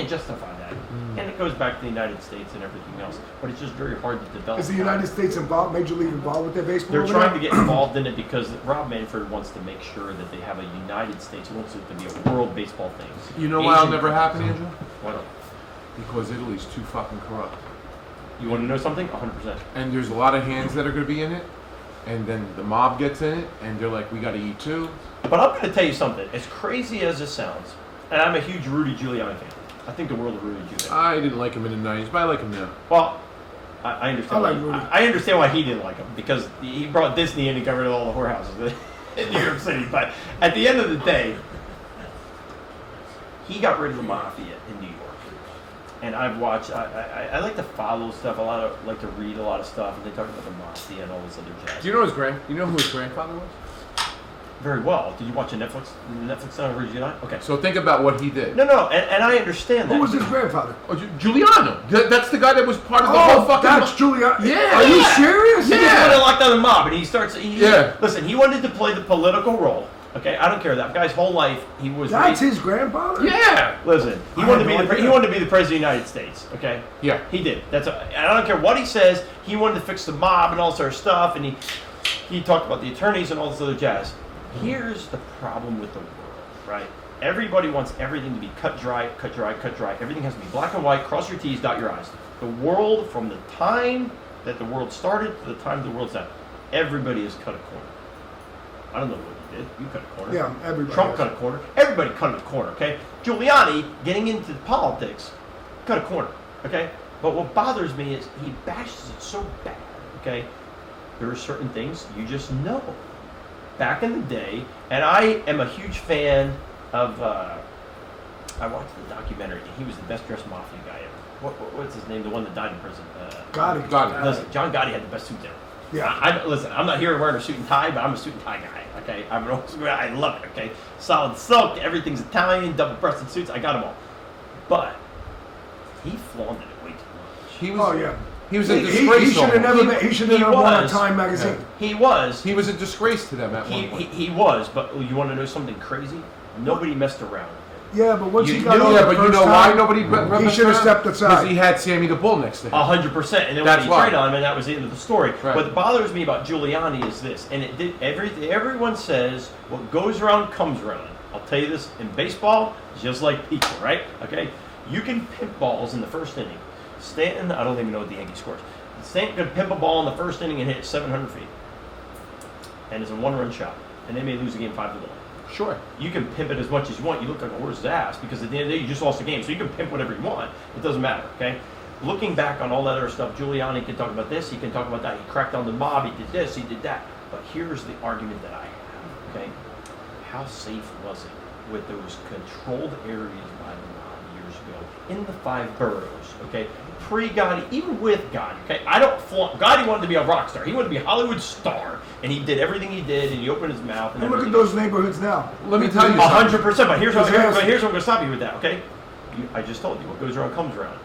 justify that. And it goes back to the United States and everything else, but it's just very hard to develop. Is the United States involved, Major League involved with their baseball? They're over trying there? to get involved in it because Rob Manfred wants to make sure that they have a United States. He wants it to be a world baseball thing. You know why it'll Asian- never happen, Angelo? Why not? Because Italy's too fucking corrupt. You want to know something? 100%. And there's a lot of hands that are going to be in it. And then the mob gets in it, and they're like, we got to eat too. But I'm going to tell you something. As crazy as this sounds, and I'm a huge Rudy Giuliani fan. I think the world of Rudy Giuliani. I didn't like him in the 90s, but I like him now. Well, I understand. I like Rudy. I understand why he didn't like him because he brought Disney in and got rid of all the whorehouses in New York City. But at the end of the day, he got rid of the mafia in New York. And I've watched. I like to follow stuff. Like to read a lot of stuff, and they talk about the mafia and all this other jazz. Do you know who his grandfather was? Very well. Did you watch a Netflix on Rudy Giuliani? Okay. So think about what he did. No, and I understand that. Who was his grandfather? Oh, Giuliano. That's the guy that was part of the Oh, whole fucking. that's Giuliani. Yeah. Are you serious? He wanted to lock down the mob, and he starts. Yeah. Listen, he wanted to play the political role. Okay, I don't care. That guy's whole life, he was. That's raised- his grandfather? Yeah. Listen, he I wanted to had be no the idea. he wanted to be the president of the United States. Okay. Yeah. He did. I don't care what he says. He wanted to fix the mob and all sort of stuff, and he talked about the attorneys and all this other jazz. Here's the problem with the world, right? Everybody wants everything to be cut dry, cut dry, cut dry. Everything has to be black and white, cross your T's, dot your I's. The world, from the time that the world started to the time the world's out, everybody has cut a corner. I don't know what you did. You cut a corner. Yeah, everybody. Trump cut a corner. Everybody cut a corner, okay? Giuliani, getting into politics, cut a corner, okay? But what bothers me is he bashes it so bad, okay? There are certain things you just know. Back in the day, and I am a huge fan of, I watched the documentary. He was the best dressed mafia guy ever. What's his name? The one that died in prison. Gotti. Listen, John Gotti had the best suits ever. Yeah. Listen, I'm not here wearing a suit and tie, but I'm a suit and tie guy. Okay, I love it. Okay, solid silk, everything's Italian, double-breasted suits. I got them all. But he flaunted it way too much. He was. Oh yeah. He was a He disgrace. should have never. He should have he never won a was. Time magazine. He was. He was a disgrace to them at one point. He was. But you want to know something crazy? Nobody messed around with him. Yeah, but once You he got knew- over Yeah, the but you first know why time, nobody? he should have stepped Because aside. he had Sammy the Bull next to him. 100%, and then That's when he why. traded on him, and that was the end of the story. Right. What bothers me about Giuliani is this, and it did everyone says what goes around comes around. I'll tell you this, in baseball, just like people, right? Okay, you can pimp balls in the first inning. Stanton, I don't even know what the Yankees scores. Stanton could pimp a ball in the first inning and hit it 700 feet, and it's a one-run shot, and they may lose the game 5-1. Sure. You can pimp it as much as you want. You look like a horse's ass because at the end of the day, you just lost the game. So you can pimp whatever you want. It doesn't matter, okay? Looking back on all that other stuff, Giuliani can talk about this. He can talk about that. He cracked down the mob. He did this. He did that. But here's the argument that I have, okay? How safe was it with those controlled areas by the mob years ago in the 5 boroughs, okay? Pre-Gotti, even with Gotti, okay? I don't flaunt. Gotti wanted to be a rock star. He wanted to be a Hollywood star, and he did everything he did, and he opened his mouth. And And look at everything. those neighborhoods now. Let me tell you something. 100%. But here's what Yes. I'm going to stop you with that, okay? I just told you what goes around comes around.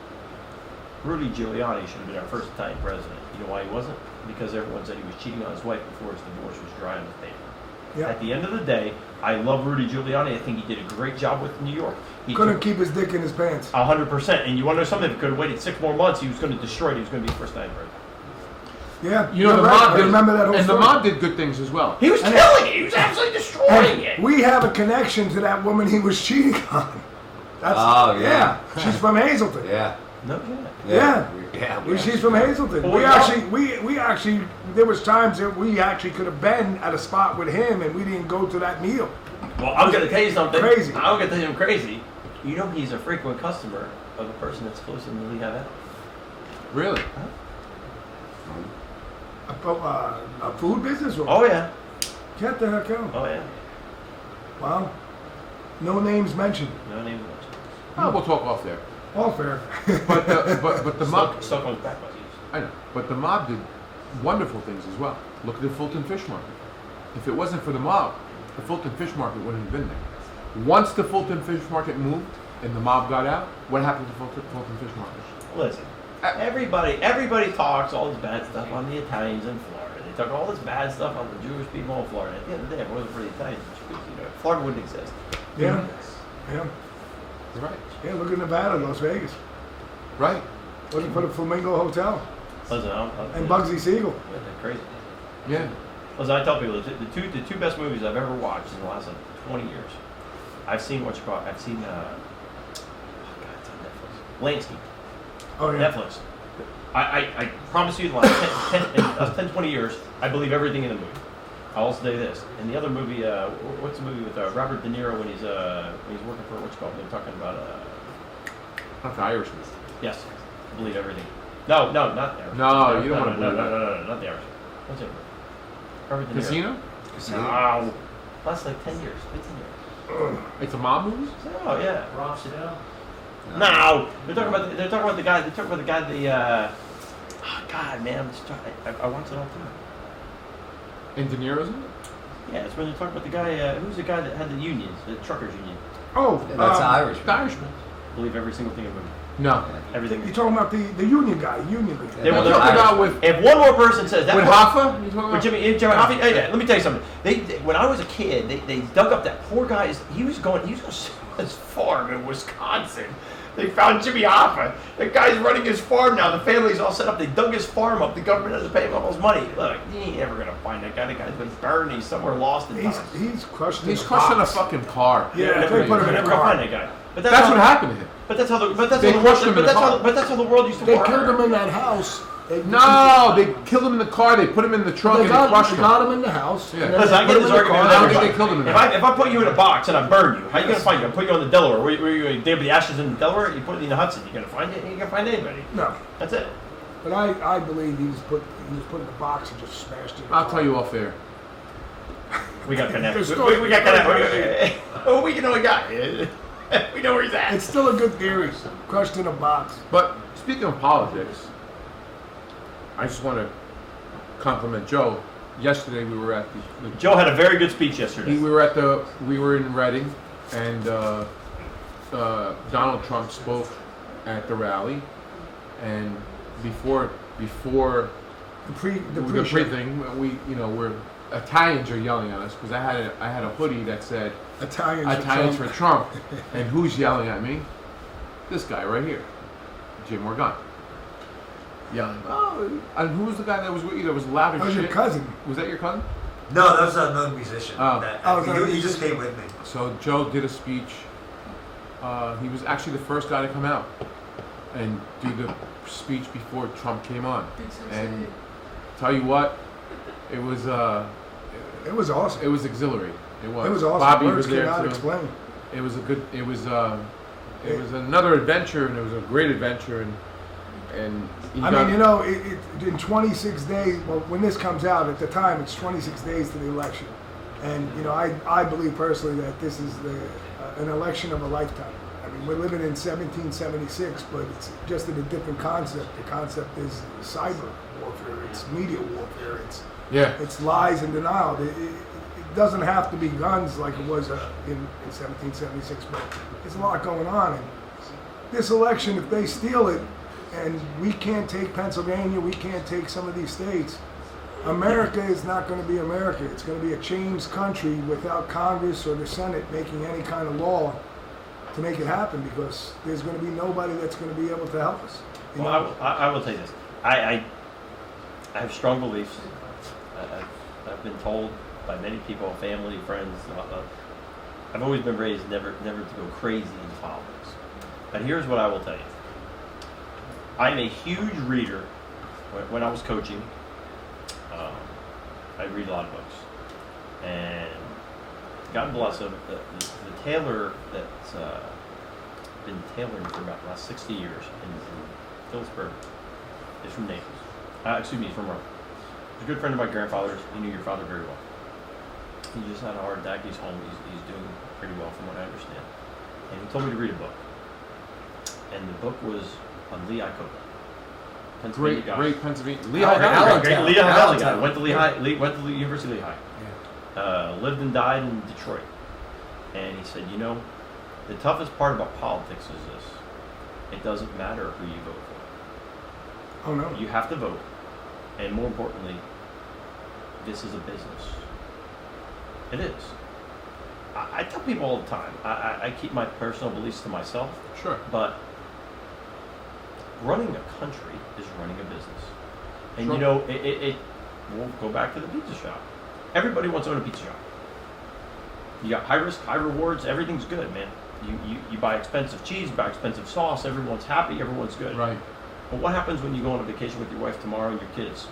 Rudy Giuliani should have been our first Italian president. You know why he wasn't? Because everyone said he was cheating on his wife before his divorce was dry on his paper. Yeah. At the end of the day, I love Rudy Giuliani. I think he did a great job with New York. He Couldn't took keep his dick in his pants. 100%. And you want to know something? If he could have waited 6 more months, he was going to destroy it. He was going to be the first Italian president. Yeah. You know, you're the right. mob I did, remember that whole and story. the mob did good things as well. He was killing it. He was absolutely destroying it. We have a connection to that woman he was cheating on. That's, Oh, yeah. She's from Hazleton. Yeah. No, yeah. Yeah. Yeah. She's from Hazleton. Well, We actually, there was times that we actually could have been at a spot with him and we didn't go to that meal. Well, I'm going to tell you something. Crazy. I'm going to tell you something crazy. You know he's a frequent customer of a person that's close to the Lehigh Valley. Really? A food business? Or Oh, yeah. Get the heck out. Oh, yeah. Wow. No names mentioned. No name mentioned. Oh, we'll talk off there. All fair. But the mob. Still comes back by these. I know. But the mob did wonderful things as well. Look at the Fulton Fish Market. If it wasn't for the mob, the Fulton Fish Market wouldn't have been there. Once the Fulton Fish Market moved and the mob got out, what happened to Fulton Fish Market? Listen, everybody talks all this bad stuff on the Italians in Florida. They talk all this bad stuff on the Jewish people in Florida. At the end of the day, if it wasn't for the Italians, Florida wouldn't exist. Yeah. Yeah. You're right. Yeah, look at Nevada, Las Vegas. Right. Wasn't for the Flamingo Hotel. Listen, And Bugsy Siegel. They're crazy. Yeah. Listen, I tell people the two best movies I've ever watched in the last 20 years. I've seen I've seen it's on Netflix. Landscape. Oh, yeah. Netflix. I promise you, the last 10, 20 years, I believe everything in the movie. I'll also say this. In the other movie, what's the movie with Robert De Niro when he's working for what's it called? They're talking about Not the Irishman. yes, I believe everything. No, not the Irishman. No, you don't want to believe that. No, not the Irishman. What's it? Robert De Niro. Casino? No. Last like 10 years, 15 years. It's a mob movie? Oh yeah. Rob Chanel. No, they're talking about the guy. God, man, I watch it all the time. And De Niro's in it? Yeah, it's when they're talking about the guy. Who's the guy that had the unions, the truckers union? Oh, That's Irish. The Irishman. I believe every single thing in the movie. No. Everything. you're talking about the union guy, union leader. They Yeah, were that's talking Irish. about with If one more person says that, with Hoffa? You talking with about? Jimmy Hoffa, hey, let me tell you something. They when I was a kid, they dug up that poor guy. He was going to sell his farm in Wisconsin, They found Jimmy Hoffa. The guy's running his farm now. The family's all set up. They dug his farm up. The government has to pay him all his money. Look, you ain't ever gonna find that guy. The guy's been burned. He's somewhere lost in time. He's crushed. He's crushed in a fucking car. Yeah, Never they put him in a never car. find that guy. But That's what happened to him. But that's how the but that's They how the crushed world, him in but the that's how car. but that's how the world used to They work. killed him in that house. No, they killed him in the car. They put him in the trunk They and got, they crushed they him. got him in the house. Yeah. And then Listen, I they get put this him in the argument. car. with I don't everybody. think they killed him in If that. I put you in a box and I burn you, how you gonna find you? I put you on the Delaware. Where you dig the ashes in the Delaware? You put it in the Hudson. You gonna find it? You ain't gonna find anybody. No, That's it. but I believe he was put in the box and just smashed it. I'll tell you off air. We got connected. The story- We got connected. Oh, we know a guy. We know where he's at. It's still a good theory. Crushed in a box. But speaking of politics, I just want to compliment Joe. Yesterday we were at the Joe had a very good speech yesterday. we were in Reading, and Donald Trump spoke at the rally, and before The the pre thing, we're Italians are yelling at us because I had a hoodie that said Italians for Trump, and who's yelling at me? This guy right here, Jim Morgan. Yelling, oh, and who was the guy that was with you that was loud as That was shit? your cousin. Was that your cousin? No, that was another musician. Oh. He just came with me. So Joe did a speech. He was actually the first guy to come out and do the speech before Trump came on. And tell you what, it was It was awesome. it was exhilarating. It was. It was awesome. Bobby Words was there cannot too. explain. It was a good. It was another adventure, and it was a great adventure, and he I got- mean, in 26 days, well, when this comes out, at the time, it's 26 days to the election. And, I believe personally that this is an election of a lifetime. I mean, we're living in 1776, but it's just in a different concept. The concept is cyber warfare, it's media warfare, it's lies and denial. It doesn't have to be guns like it was in 1776, but there's a lot going on. And this election, if they steal it, and we can't take Pennsylvania, we can't take some of these states, America is not going to be America. It's going to be a changed country without Congress or the Senate making any kind of law to make it happen, because there's going to be nobody that's going to be able to help us. You know? Well, I will tell you this. I have strong beliefs. I've been told by many people, family, friends. I've always been raised never to go crazy in politics. And here's what I will tell you. I'm a huge reader. When I was coaching, I read a lot of books. And God bless him, the tailor that's been tailoring for about the last 60 years in Phillipsburg is from Naples. He's from Rome. He's a good friend of my grandfather's. He knew your father very well. He just had a heart attack. He's home. He's doing pretty well from what I understand. And he told me to read a book. And the book was on Lehigh Coker. Pennsylvania guy. Great Pennsylvania. Great Lehigh Valley guy. Went to the University of Lehigh. Lived and died in Detroit. And he said, the toughest part about politics is this. It doesn't matter who you vote for. Oh, no. You have to vote. And more importantly, this is a business. It is. I tell people all the time, I keep my personal beliefs to myself. Sure. But running a country is running a business. And Sure. We'll go back to the pizza shop. Everybody wants to own a pizza shop. You got high risk, high rewards, everything's good, man. You buy expensive cheese, you buy expensive sauce, everyone's happy, everyone's good. Right. But what happens when you go on a vacation with your wife tomorrow and your kids,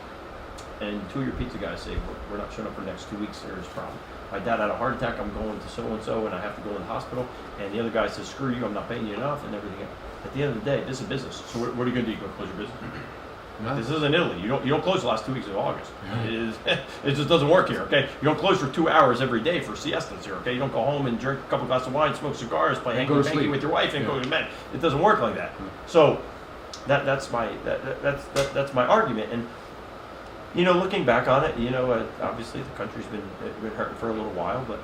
and two of your pizza guys say, we're not showing up for the next 2 weeks, there's a problem. My dad had a heart attack, I'm going to so-and-so, and I have to go to the hospital, and the other guy says, screw you, I'm not paying you enough, and everything else. At the end of the day, this is a business. So what are you going to do? You going to close your business? No. This isn't Italy. You don't close the last 2 weeks of August. It just doesn't work here, okay? You don't close for 2 hours every day for siestas here, okay? You don't go home and drink a couple glasses of wine, smoke cigars, play And go to hanky sleep. with your wife, and Yeah. go to bed. It doesn't work like that. So that's my argument. And looking back on it, obviously the country's been hurting for a little while, but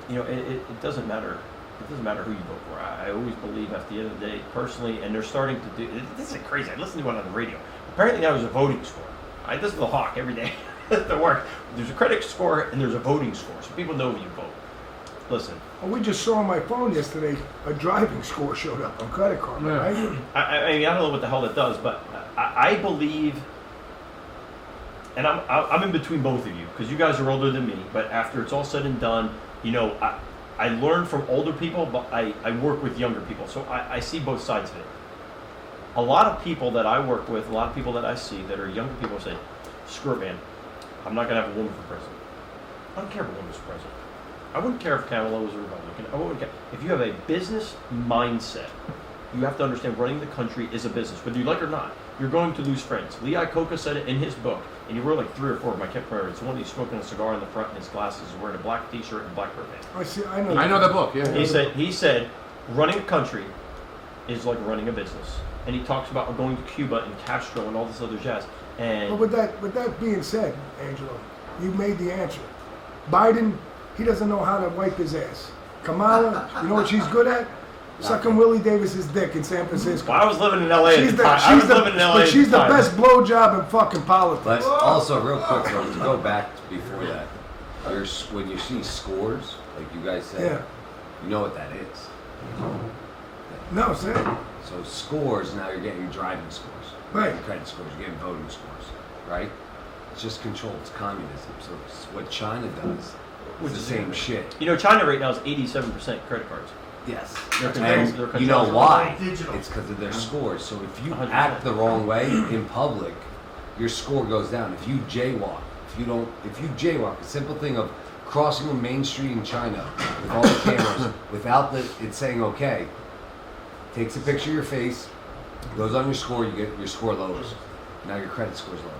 it doesn't matter. It doesn't matter who you vote for. I always believe at the end of the day, personally, and they're starting to do. This is crazy. I listened to it on the radio. Apparently now there's a voting score. I listen to the Hawk every day at work. There's a credit score and there's a voting score, so people know when you vote. listen. Well, we just saw on my phone yesterday a driving score showed up on credit card. Right? I mean, I don't know what the hell that does, but I believe, and I'm in between both of you because you guys are older than me. But after it's all said and done, you know, I learn from older people, but I work with younger people, so I see both sides of it. A lot of people that I work with, a lot of people that I see that are younger people say, "Screw it, man. I'm not gonna have a woman for president. I don't care if a woman's for president. I wouldn't care if Kamala was a Republican. I wouldn't care. If you have a business mindset, you have to understand running the country is a business, whether you like it or not. You're going to lose friends. Lee Iacocca said it in his book, and he wrote like 3 or 4 of them. I can't remember. It's the one he's smoking a cigar in the front, and his glasses, wearing a black T-shirt and black pants. I see. I know. I know that book. Yeah. He said, running a country is like running a business, and he talks about going to Cuba and Castro and all this other jazz. And But with that being said, Angelo, you made the answer. Biden, he doesn't know how to wipe his ass. Kamala, you know what she's good at? Sucking Willie Davis's dick in San Francisco. well, I was living in L.A. at the time. I was living in L.A. But she's the at the time. best blowjob in fucking politics. But also, real quick, though, to go back before that, when you see scores, like you guys said, Yeah. you know what that is. No, say it. So scores, now you're getting driving scores. You're Right. getting credit scores, you're getting voting scores, right? It's just control, it's communism. So it's what China does is the same shit. You know, China right now is 87% credit cards. Yes. They're And controlled. you know why? Digital. It's because of their scores. So if you 100%. act the wrong way in public, your score goes down. If you jaywalk, if you jaywalk, a simple thing of crossing a main street in China with all the cameras without it saying okay, takes a picture of your face, goes on your score, you get your score lowers. Now your credit score's lower.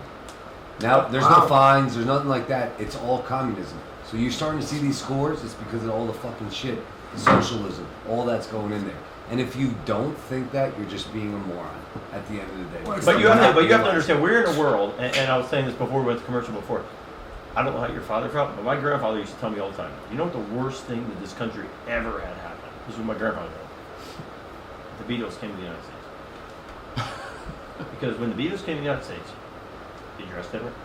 Now there's no fines, there's nothing like that. It's all communism. So you're starting to see these scores, it's because of all the fucking shit. Socialism, all that's going in there. And if you don't think that, you're just being a moron at the end of the day. But you have to understand, we're in a world, and I was saying this before we went to commercial before. I don't know how your father felt, but my grandfather used to tell me all the time, you know what the worst thing that this country ever had happen? This is what my grandfather told me. The Beatles came to the United States. Because when the Beatles came to the United States, they dressed different,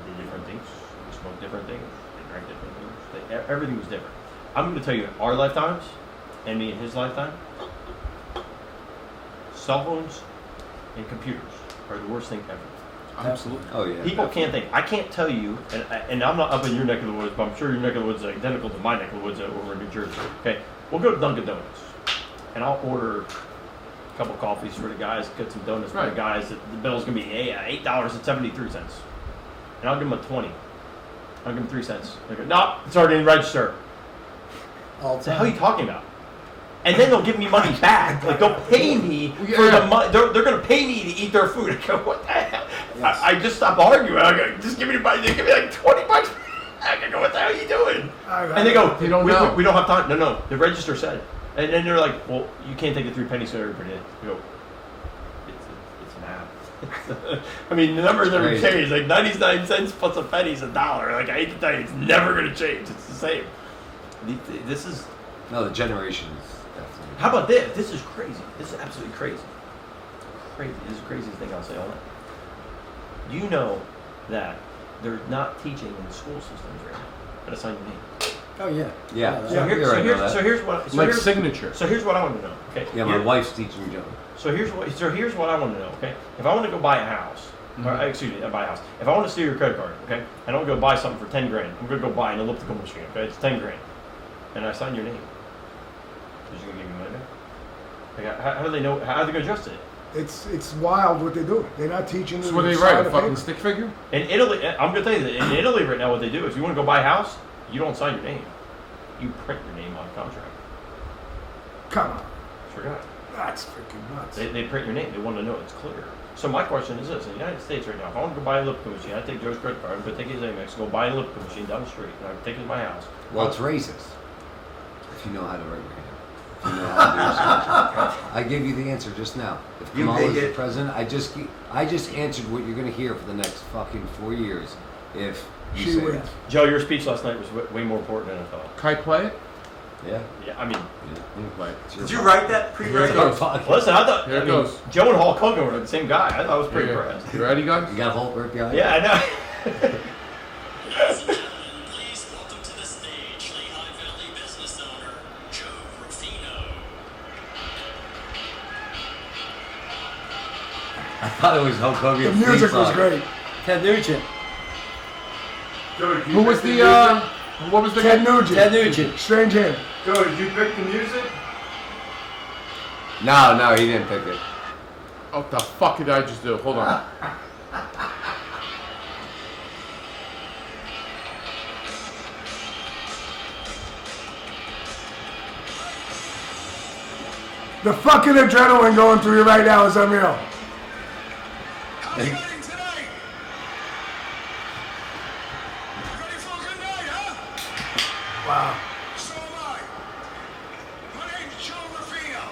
they did different things, they smoked different things, they drank different things, everything was different. I'm going to tell you, in our lifetimes, and me in his lifetime, cell phones and computers are the worst thing ever. Absolutely. Oh yeah. People can't think. I can't tell you, and I'm not up in your neck of the woods, but I'm sure your neck of the woods is identical to my neck of the woods over in New Jersey. Okay, we'll go to Dunkin' Donuts, and I'll order a couple coffees for the guys, get some donuts for the guys. The bill's gonna be $8.73, and I'll give them a 20. I'll give them 3 cents. They go, no, it's already in register. All What the hell are you talking about? And then they'll give me money back. Like they'll pay me for the money. They're going to pay me to eat their food. I go, what the hell? Yes. I just stopped arguing. I go, just give me the money. They give me like $20. I go, what the hell are you doing? And they go, They don't know. We don't have time. No, the register said. And then they're like, well, you can't take the 3 pennies for every day. I go, it's an app. I mean, the numbers never crazy. change. Like 99 cents plus a penny is $1. Like I hate to tell you, it's never going to change. It's the same. This is. No, the generation is definitely. How about this? This is crazy. This is absolutely crazy. Crazy. This is the craziest thing I'll say all night. You know that they're not teaching in the school systems right now how to sign your name. Oh yeah. Yeah. So, here's what. Like signature. So here's what I want to know. Okay. Yeah, my wife's teaching me. So here's what I want to know. Okay. If I want to go buy a house, or excuse me, buy a house. If I want to steal your credit card, okay, I don't go buy something for 10 grand. I'm gonna go buy an elliptical machine. Okay, it's 10 grand, and I sign your name. Is you gonna give me money back? Like, how do they know? How are they gonna adjust it? It's wild what they do. They're not teaching. So what do they write? A fucking stick figure? In Italy, I'm gonna tell you that in Italy right now, what they do is you want to go buy a house, you don't sign your name, you print your name on a contract. Come on, Forgot. that's freaking nuts. They print your name. They want to know it's clear. So my question is this: in the United States right now, if I want to go buy a elliptical machine, I take Joe's credit card, I'm gonna take his Amex, go buy an elliptical machine down the street, and I take it to my house. Well, it's racist. If you know how to write your hand. If you know how to do something. I gave you the answer just now. If You Kamala is dig the it. president, I just answered what you're going to hear for the next fucking 4 years. If you She say wins. that. Joe, your speech last night was way more important than I thought. Can I play it? Yeah. Yeah, I mean, You can play it. It's your Did you fault. write that Here it pre-written? goes. listen, I thought Here it I mean, goes. Joe and Hulk Hogan were the same guy. I thought I was pretty Here. impressed. You ready, guys? You got Hulk right behind Yeah, I know. Ladies and gentlemen, please welcome to the stage the High I thought it was Hulk Hogan. The music was great. Ted Nugent. Who was the what was the Ted guy? Nugent. Ted Nugent. Strange Hand. Joe, did you pick the music? No, he didn't pick it. What the fuck did I just do? Hold on. The fucking adrenaline going through you right now is unreal. How's it going tonight? Ready for a good night, huh? Wow. So am I. My name's Joe Rufino.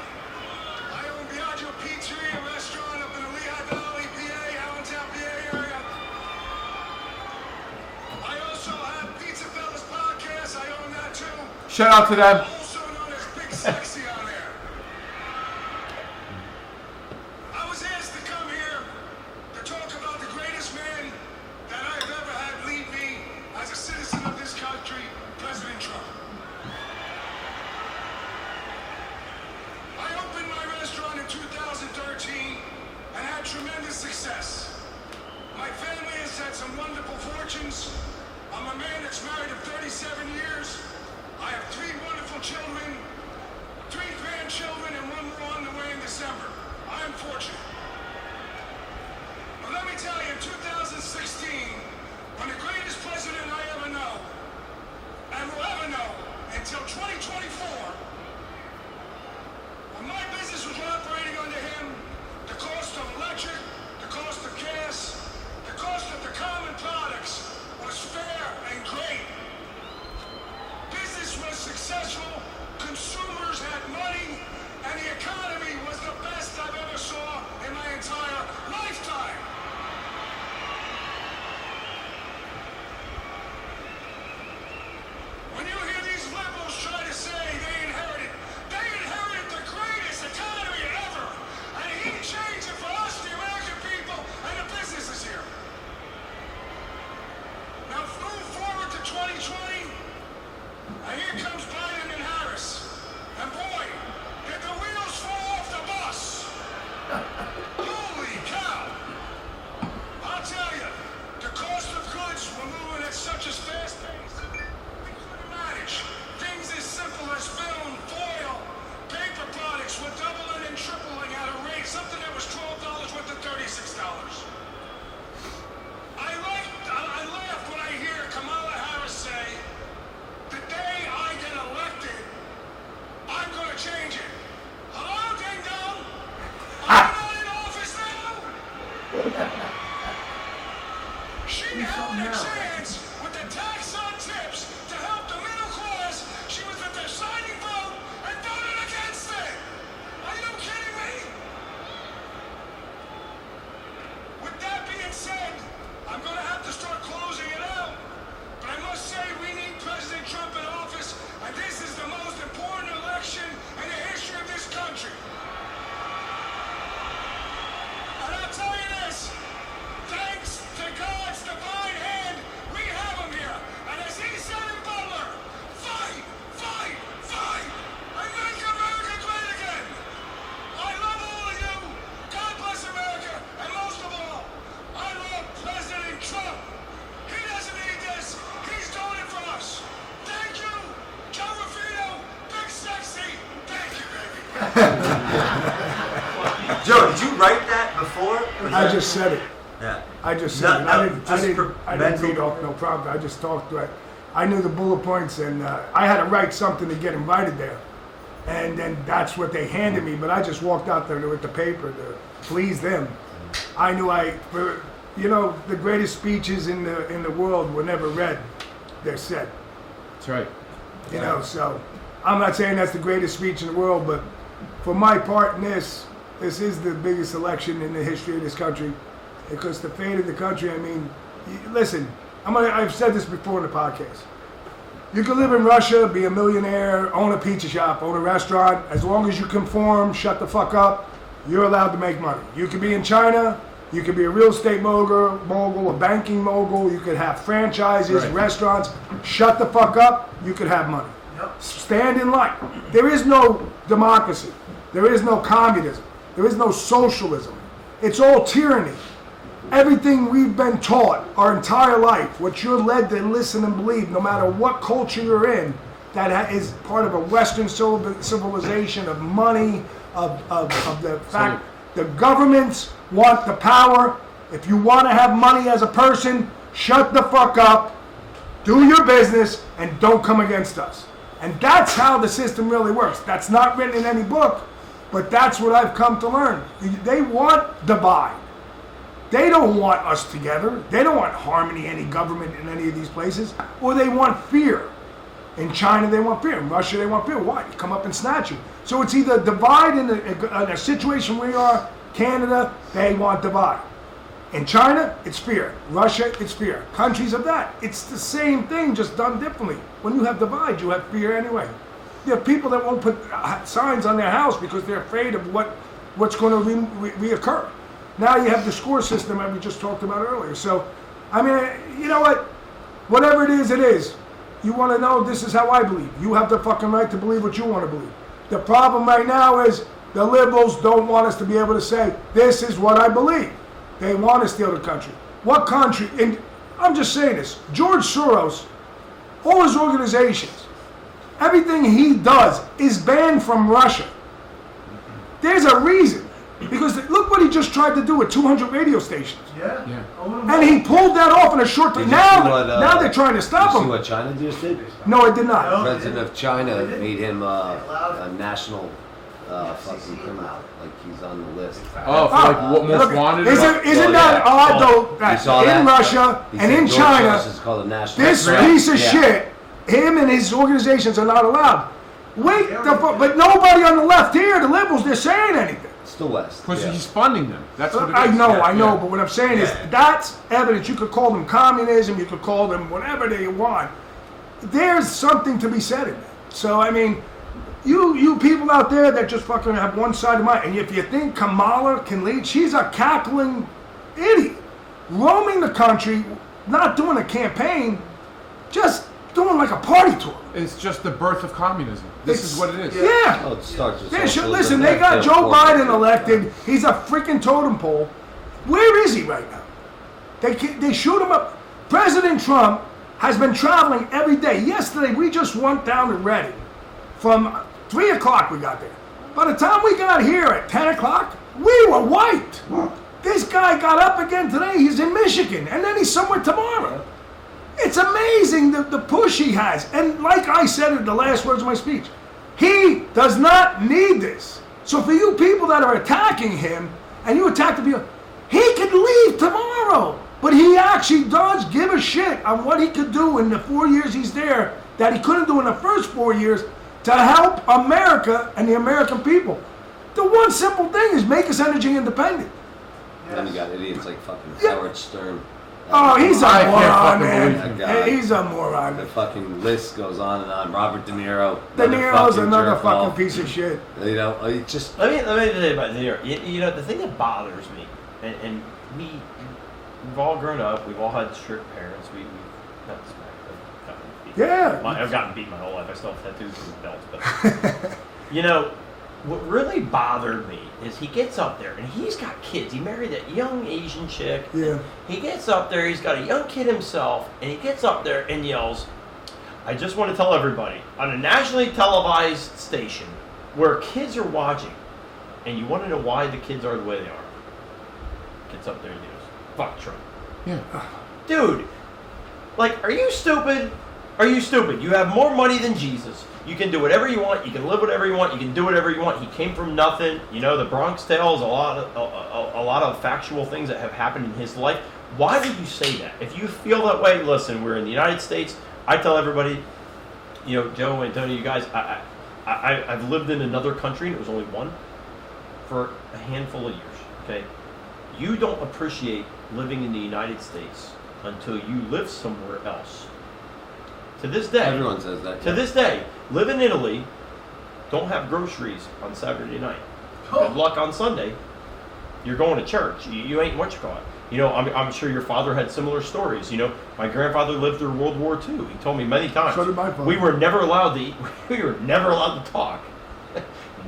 I own Biagio Pizzeria restaurant up in the Lehigh Valley, PA, Allentown, PA area. I also have PizzaFellas podcast. I own that too. Shout out to them. Also known as Big Sexy on there. I was asked to come here to talk about the greatest man that I've ever had lead me as a citizen of this country, President Trump. I opened my restaurant in 2013 and had tremendous success. My family has had some wonderful fortunes. I'm a man that's married for 37 years. I have 3 wonderful children, 3 grandchildren, and 1 more on the way in December. I am fortunate. But let me tell you, in 2016, when the greatest president I ever know, and will ever know, until 2024, when my business was operating under him, the cost of electric, the cost of gas, the cost of the common products was fair and great. Business was successful, consumers had money, and the economy was the best I've ever saw in my entire lifetime. When you hear these liberals try to say they inherited the greatest economy ever, and he changed it for us, the American people, and the businesses here. Now move forward to 2020, and here comes Biden and Harris. And boy, did the wheels fall off the bus. Holy cow. I'll tell you, the cost of goods were moving at such a fast pace. We couldn't manage. Things as simple as film, foil, paper products were doubling and tripling at a rate, something that was $12 went to $36. I laugh when I hear Kamala Harris say, the day I get elected, I'm going to change it. Hello, ding dong? I'm not in office now. She held a chance with the tax on tips to help the middle class. She was at the deciding vote and voted against it. Are you kidding me? With that being said, I'm going to have to start closing it out. But I must say we need President Trump in office, and this is the most important election in the history of this country. And I'll tell you this, thanks to God's divine hand, we have him here. And as he said in Butler, fight, fight, fight, and make America great again. I love all of you. God bless America. And most of all, I love President Trump. He doesn't need this. He's doing it for us. Thank you, Joe Rufino, Big Sexy. Thank you, baby. Joe, did you write that before? I just said it. Yeah. I just said it. No, I didn't mental- read off no problem. I just talked to it. I knew the bullet points, and I had to write something to get invited there. And then that's what they handed me. But I just walked out there with the paper to please them. I knew the greatest speeches in the world were never read. They're said. That's right. You know, so I'm not saying that's the greatest speech in the world, but for my part in this is the biggest election in the history of this country. Because the fate of the country, I mean, listen, I've said this before in the podcast. You can live in Russia, be a millionaire, own a pizza shop, own a restaurant. As long as you conform, shut the fuck up, you're allowed to make money. You can be in China, you can be a real estate mogul, a banking mogul, you could have franchises, Right. restaurants. Shut the fuck up, you could have money. Stand in line. There is no democracy. There is no communism. There is no socialism. It's all tyranny. Everything we've been taught our entire life, what you're led to listen and believe, no matter what culture you're in, that is part of a Western civilization of money, of the fact the governments want the power. If you want to have money as a person, shut the fuck up, do your business, and don't come against us. And that's how the system really works. That's not written in any book, but that's what I've come to learn. They want divide. They don't want us together. They don't want harmony, any government in any of these places. Or they want fear. In China, they want fear. In Russia, they want fear. Why? Come up and snatch you. So it's either divide in a situation where you are, Canada, they want divide. In China, it's fear. Russia, it's fear. Countries of that. It's the same thing, just done differently. When you have divide, you have fear anyway. There are people that won't put signs on their house because they're afraid of what's going to reoccur. Now you have the score system that we just talked about earlier. So, I mean, you know what? Whatever it is, it is. You want to know, this is how I believe. You have the fucking right to believe what you want to believe. The problem right now is the liberals don't want us to be able to say, this is what I believe. They want to steal the country. What country? And I'm just saying this. George Soros, all his organizations, everything he does is banned from Russia. There's a reason. Because look what he just tried to do with 200 radio stations. Yeah. And he pulled that off in a short time. Now they're trying to stop You see him. what China just did? No, it did not. The president of China made him a national fucking criminal. Like he's on the list. Oh, for like what most Look, wanted? isn't that odd though? That saw in that? Russia He and said in George China, Soros is called a national this criminal. piece of Yeah. shit, him and his organizations are not allowed. Wait the fuck, but nobody on the left here, the liberals, they're saying anything. It's the West. Because Yeah. he's funding them. That's what it is. I know, Yeah. but what I'm saying is that's evidence. You could call them communism, you could call them whatever they want. There's something to be said in that. So, I mean, you people out there that just fucking have one side of mind, and if you think Kamala can lead, she's a cackling idiot. Roaming the country, not doing a campaign, just doing like a party tour. It's just the birth of communism. This is what it is. Yeah. Oh, it starts with They should, socialism. listen, they got Joe Biden elected. He's a freaking totem pole. Where is he right now? They shoot him up. President Trump has been traveling every day. Yesterday, we just went down to Reading. From 3 o'clock, we got there. By the time we got here at 10 o'clock, we were wiped. This guy got up again today. He's in Michigan, and then he's somewhere tomorrow. It's amazing the push he has. And like I said in the last words of my speech, he does not need this. So for you people that are attacking him, and you attack the people, he could leave tomorrow. But he actually does give a shit on what he could do in the 4 years he's there that he couldn't do in the first 4 years to help America and the American people. The one simple thing is make us energy independent. Then you got idiots like fucking Yeah. Howard Stern. Oh, he's a I can't moron, fucking man. believe that guy. He's a moron. The fucking list goes on and on. Robert De Niro. De Niro's fucking another jerk fucking off. piece of shit. You know, it just Let me tell you about De Niro. You know, the thing that bothers me, and we've all grown up, we've all had strict parents, we've gotten smacked, I've gotten beat. Yeah. I've gotten beat my whole life. I still have tattoos and belts, but you know, what really bothered me is he gets up there and he's got kids. He married that young Asian chick. Yeah. He gets up there, he's got a young kid himself, and he gets up there and yells, I just want to tell everybody, on a nationally televised station where kids are watching, and you want to know why the kids are the way they are, gets up there and goes, fuck Trump. Yeah. Dude, like, are you stupid? Are you stupid? You have more money than Jesus. You can do whatever you want. You can live whatever you want. You can do whatever you want. He came from nothing. You know, the Bronx Tale is a lot of factual things that have happened in his life. Why would you say that? If you feel that way, listen, we're in the United States. I tell everybody, you know, Joe and Tony, you guys, I've lived in another country, and it was only one, for a handful of years, okay? You don't appreciate living in the United States until you live somewhere else. To this day, everyone says that. to this day, live in Italy, don't have groceries on Saturday night. Good luck on Sunday. You're going to church. You ain't what you call it. You know, I'm sure your father had similar stories. You know, my grandfather lived through World War II. He told me many times. So did my father. We were never allowed to eat. We were never allowed to talk.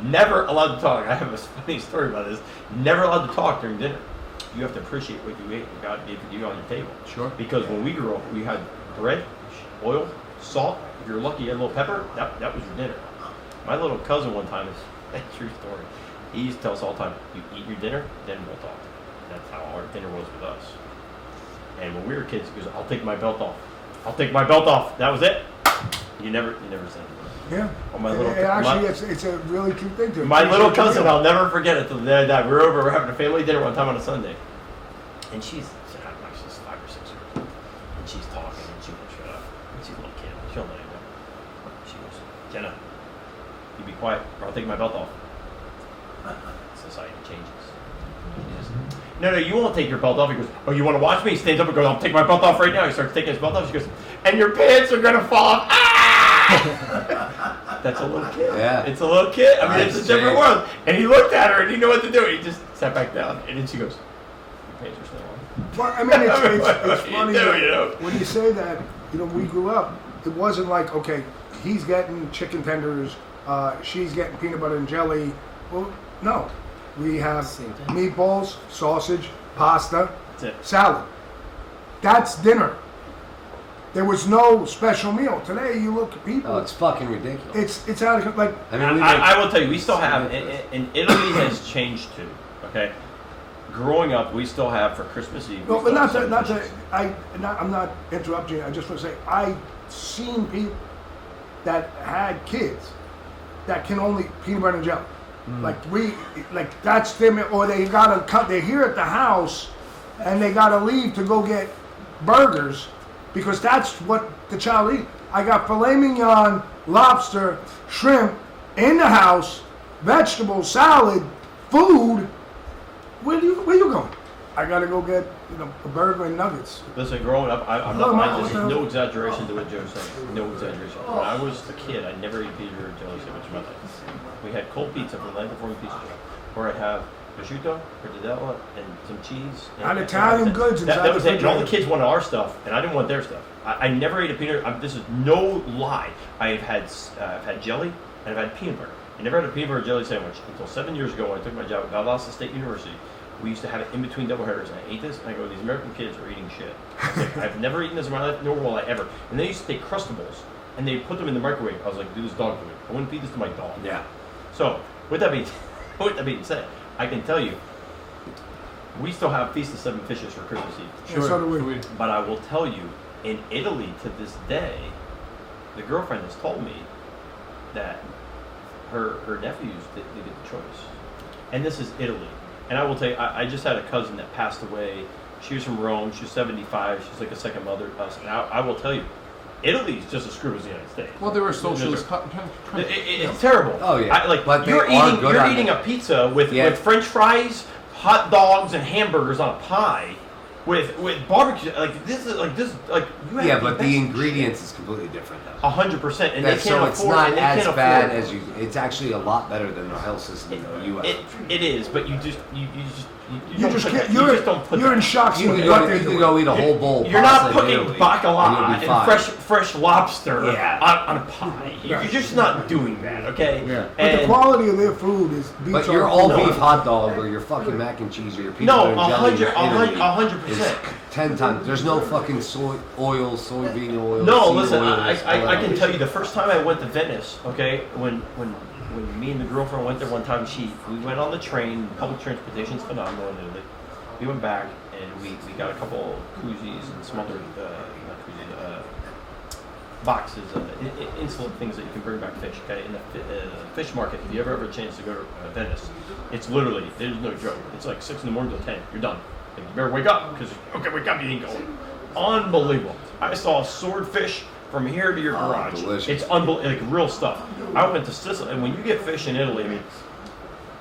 Never allowed to talk. I have a funny story about this. Never allowed to talk during dinner. You have to appreciate what you ate and God gave you on your table. Sure. Because when we grew up, we had bread, oil, salt. If you're lucky, you had a little pepper. That was your dinner. My little cousin one time, is a true story. He used to tell us all the time, you eat your dinner, then we'll talk. That's how our dinner was with us. And when we were kids, he goes, I'll take my belt off. I'll take my belt off. That was it. You never said anything. Yeah. Oh, my little, Actually, it's a really cute thing to my little appreciate cousin, the meal. I'll never forget it till the day I die. We were over, we're having a family dinner one time on a Sunday. And she's 5 or 6 years old. And she's talking and she won't shut up. And she's a little kid. She'll let it go. She goes, Jenna, you be quiet or I'll take my belt off. Society changes. No, you won't take your belt off. He goes, oh, you want to watch me? He stands up and goes, I'll take my belt off right now. He starts taking his belt off. She goes, and your pants are going to fall off. Ah! That's a little kid. Yeah. It's a little kid. I mean, it's a Nice different change. world. And he looked at her and he knew what to do. He just sat back down. And then she goes, your pants are still on. Well, I mean, it's funny You do, that you know. when you say that, we grew up, it wasn't like, okay, he's getting chicken tenders, she's getting peanut butter and jelly. Well, no. We have meatballs, sausage, pasta, That's it. salad. That's dinner. There was no special meal. Today, you look at people, Oh, it's fucking ridiculous. it's out of, like, I mean, I will tell you, we still have, and Italy has changed too, okay? Growing up, we still have for Christmas Eve. we well, but still not have to, seven dishes. I'm not interrupting you. I just want to say, I seen people that had kids that can only peanut butter and jelly. Like that's them, or they gotta cut. They're here at the house, and they gotta leave to go get burgers, because that's what the child eats. I got filet mignon, lobster, shrimp in the house, vegetables, salad, food. Where you going? I gotta go get a burger and nuggets. Listen, growing up, I'm No, not, no, just no. no exaggeration to what Joe said. No exaggeration. When I was a kid, I never ate pizza or jelly sandwich in my life. We had cold pizza from the night before the pizza shop, where I have prosciutto, mortadella, and some cheese. And Italian goods inside That was the it. And all the refrigerator. kids wanted our stuff, and I didn't want their stuff. I never ate a peanut. This is no lie. I've had jelly and I've had peanut butter. I never had a peanut butter jelly sandwich until 7 years ago when I took my job at Valdosta State University. We used to have it in between doubleheaders, and I ate this, and I go, these American kids are eating shit. It's like, I've never eaten this in my life, nor will I ever. And they used to take Crustables, and they put them in the microwave. I was like, do this dog food. I wouldn't feed this to my dog. yeah. So, with that being said, I can tell you, we still have Feast of Seven Fishes for Christmas Eve. And so do we. But I will tell you, in Italy to this day, the girlfriend has told me that her nephews, they get the choice. And this is Italy. And I will tell you, I just had a cousin that passed away. She was from Rome. She's 75. She's like a second mother to us. And I will tell you, Italy's just as screwed as the United States. Well, they were socialist. It's terrible. Oh, yeah. But you're they are eating, good you're on eating it. a pizza with Yeah. French fries, hot dogs, and hamburgers on a pie, with barbecue. Like this, you have Yeah, to but eat the that. ingredients is completely different, though. 100%, and Yeah, they can't so afford. it's not and they as can't bad afford. as you. It's actually a lot better than the health system in the U.S. It is, but you just You don't just put can't. that- you just don't put You're that. in shock You with can what go, they're you can doing. go eat a whole bowl. You're not pasta in putting Italy, bacala and you'll be and fine. fresh lobster Yeah. on a pie. You're just not doing that, okay? Yeah. But the And quality of their food is. But your all beef hot dog or your fucking mac and cheese or your peanut No, butter and jelly in Italy 100%. is 10 times. There's no fucking soybean oil. No, seed listen, oil, I all that can other tell you shit. the first time I went to Venice, okay, when me and the girlfriend went there one time, we went on the train. Public transportation's phenomenal in Italy. We went back and we got a couple koozies and some other boxes, insulin things that you can bring back fish. Okay, in the fish market, if you ever have a chance to go to Venice, it's literally, there's no joke. It's like 6 in the morning till 10. You're done. Like, you better wake up because wake up, you ain't going. Unbelievable. I saw swordfish from here to your garage. delicious. It's unbelievable, like real stuff. I went to Sicily, and when you get fish in Italy, I mean,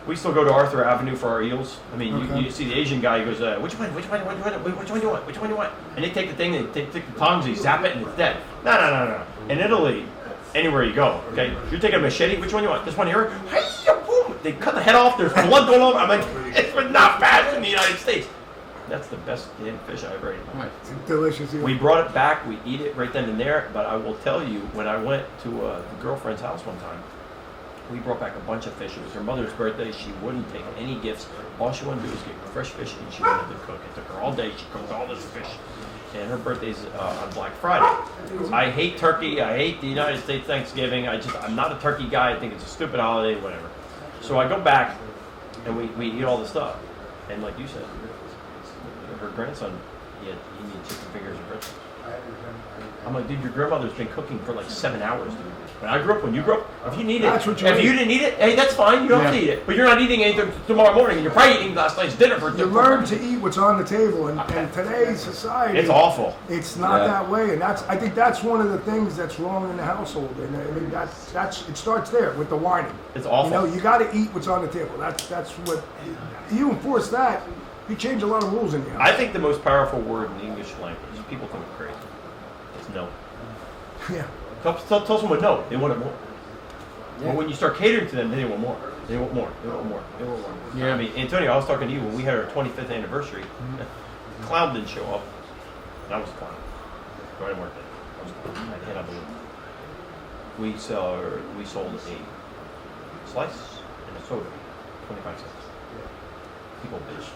we still go to Arthur Avenue for our eels. I mean, you see the Asian guy, he goes, which one do you want? And they take the thing, they take the tongs, they zap it, and it's dead. No. In Italy, anywhere you go, okay, you're taking a machete, which one do you want? This one here? Hi-ya, boom. They cut the head off, there's blood going over. I'm like, it's not bad in the United States. That's the best damn fish I ever ate. It's delicious. We brought it back, we eat it right then and there, but I will tell you, when I went to the girlfriend's house one time, We brought back a bunch of fish. It was her mother's birthday. She wouldn't take any gifts. All she wanted to do was get fresh fish, and she wanted to cook. It took her all day. She cooked all this fish. And her birthday's on Black Friday. I hate turkey. I hate the United States Thanksgiving. I'm not a turkey guy. I think it's a stupid holiday, whatever. So I go back, and we eat all this stuff. And like you said, her grandson, he needed chicken fingers and pretzels. I'm like, dude, your grandmother's been cooking for like 7 hours, dude. When I grew up, when you grew up, if you need it, That's what you if eat. you didn't eat it, hey, that's fine. You don't have to eat it. But you're not eating anything tomorrow morning. And you're probably eating last night's dinner for You learn to eat what's on the table, and today's society, It's awful. It's not that way, and I think that's one of the things that's wrong in the household, and I mean that's it starts there with the whining. It's awful. You know, you got to eat what's on the table. That's what you enforce that. You change a lot of rules in the house. I think the most powerful word in the English language, people think it's crazy, is no. Yeah. Tell someone no, they want it more. But when you start catering to them, they want more. They want more. They want more. They want more. Yeah. I mean, Antonio, I was talking to you when we had our 25th anniversary. Clown didn't show up. And I was a clown. So I didn't work there. I cannot believe it. We sold a slice and a soda, 25 cents. People bitch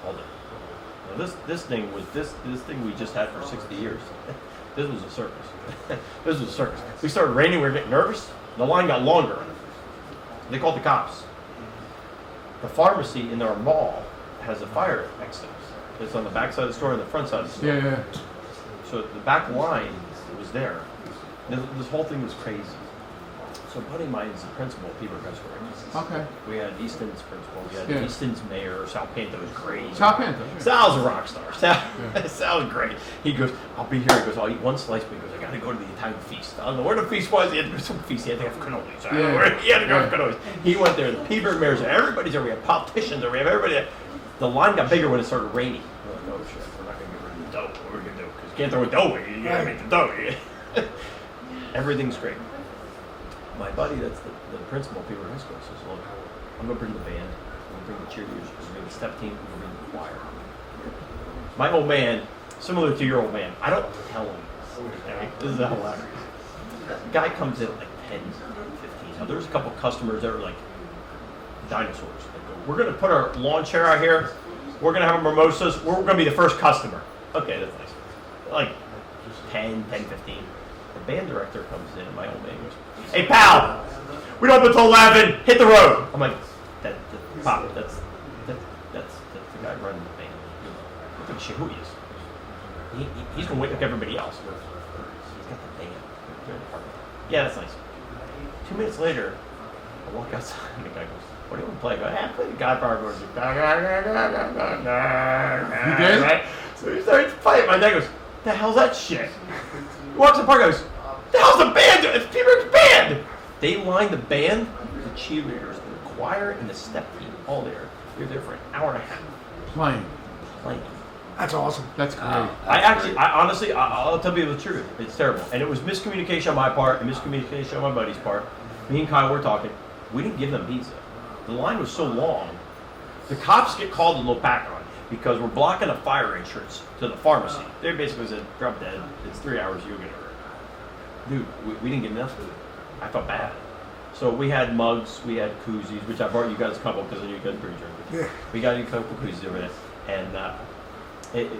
all day. Now this thing we just had for 60 years. This was a circus. This was a circus. We started raining. We were getting nervous. The line got longer. They called the cops. The pharmacy in our mall has a fire exit. It's on the back side of the store and the front side of the store. Yeah. So the back line was there. This whole thing was crazy. So a buddy of mine is the principal of Peabody Restaurant. Okay. We had Easton's principal. We had Yeah. Easton's mayor. Sal Panto was crazy. Sal Panto, sure. Sal's a rock star. Sal's great. He goes, I'll be here. He goes, I'll eat one slice. But he goes, I got to go to the Italian feast. I don't know where the feast was. He had to go to some feast. He had to have cannolis. I don't know where he had to go to cannolis. He went there. The Peabody mayor's there. Everybody's there. We have politicians there. We have everybody there. The line got bigger when it started raining. We're like, oh shit, we're not going to get rid of the dough. What are we going to do? Because you can't throw a dough away. You got to make the dough. Everything's great. My buddy, that's the principal of Peabody High School, says, look, I'm going to bring the band, I'm going to bring the cheerleaders, I'm going to bring the step team, I'm going to bring the choir. My old man, similar to your old man, I don't tell him. Okay? This is hilarious. The guy comes in at like 10, 15. Now, there's a couple customers that are like dinosaurs. They go, we're going to put our lawn chair out here. We're going to have mimosas. We're going to be the first customer. Okay, that's nice. Like 10, 15. The band director comes in, and my old man goes, hey, pal, we don't open until 11. Hit the road. I'm like, Pop, that's the guy running the band. I don't give a shit who he is. He's going to wake up everybody else. He's got the band. Yeah, that's nice. 2 minutes later, I walk outside, and the guy goes, what do you want to play? I go, play the Godfather. He did? Right? So he starts playing. My dad goes, the hell's that shit? He walks in the park and goes, the hell's the band doing? It's Peabody's band! They lined the band, the cheerleaders, the choir, and the step team all there. They're there for an hour and a half. Playing. That's awesome. That's great. I honestly, I'll tell you the truth. It's terrible. And it was miscommunication on my part and miscommunication on my buddy's part. Me and Kyle were talking. We didn't give them pizza. The line was so long. The cops get called to look back on because we're blocking a fire entrance to the pharmacy. They basically said, drop dead. It's 3 hours. You'll get hurt. Dude, we didn't get enough food. I felt bad. So we had mugs, we had koozies, which I brought you guys a couple because I knew you guys were pretty drunk. Yeah. We got you a couple koozies over there. And it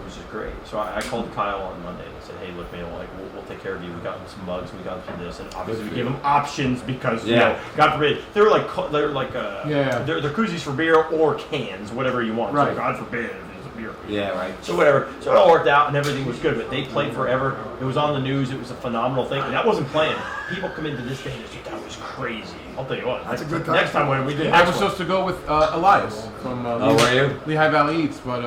was just great. So I called Kyle on Monday and I said, hey, look, man, we'll take care of you. We got him some mugs, we got him some this, and obviously we gave him options because, you know, God forbid, they're koozies for beer or cans, whatever you want. Right. So God forbid if it's a beer. Yeah, right. So whatever. So it all worked out and everything was good. But they played forever. It was on the news. It was a phenomenal thing. And that wasn't planned. People come into this day and say, that was crazy. I'll tell you what. That's a good time. Next time when we did I was supposed to go with Elias from were you? Lehigh Valley Eats, but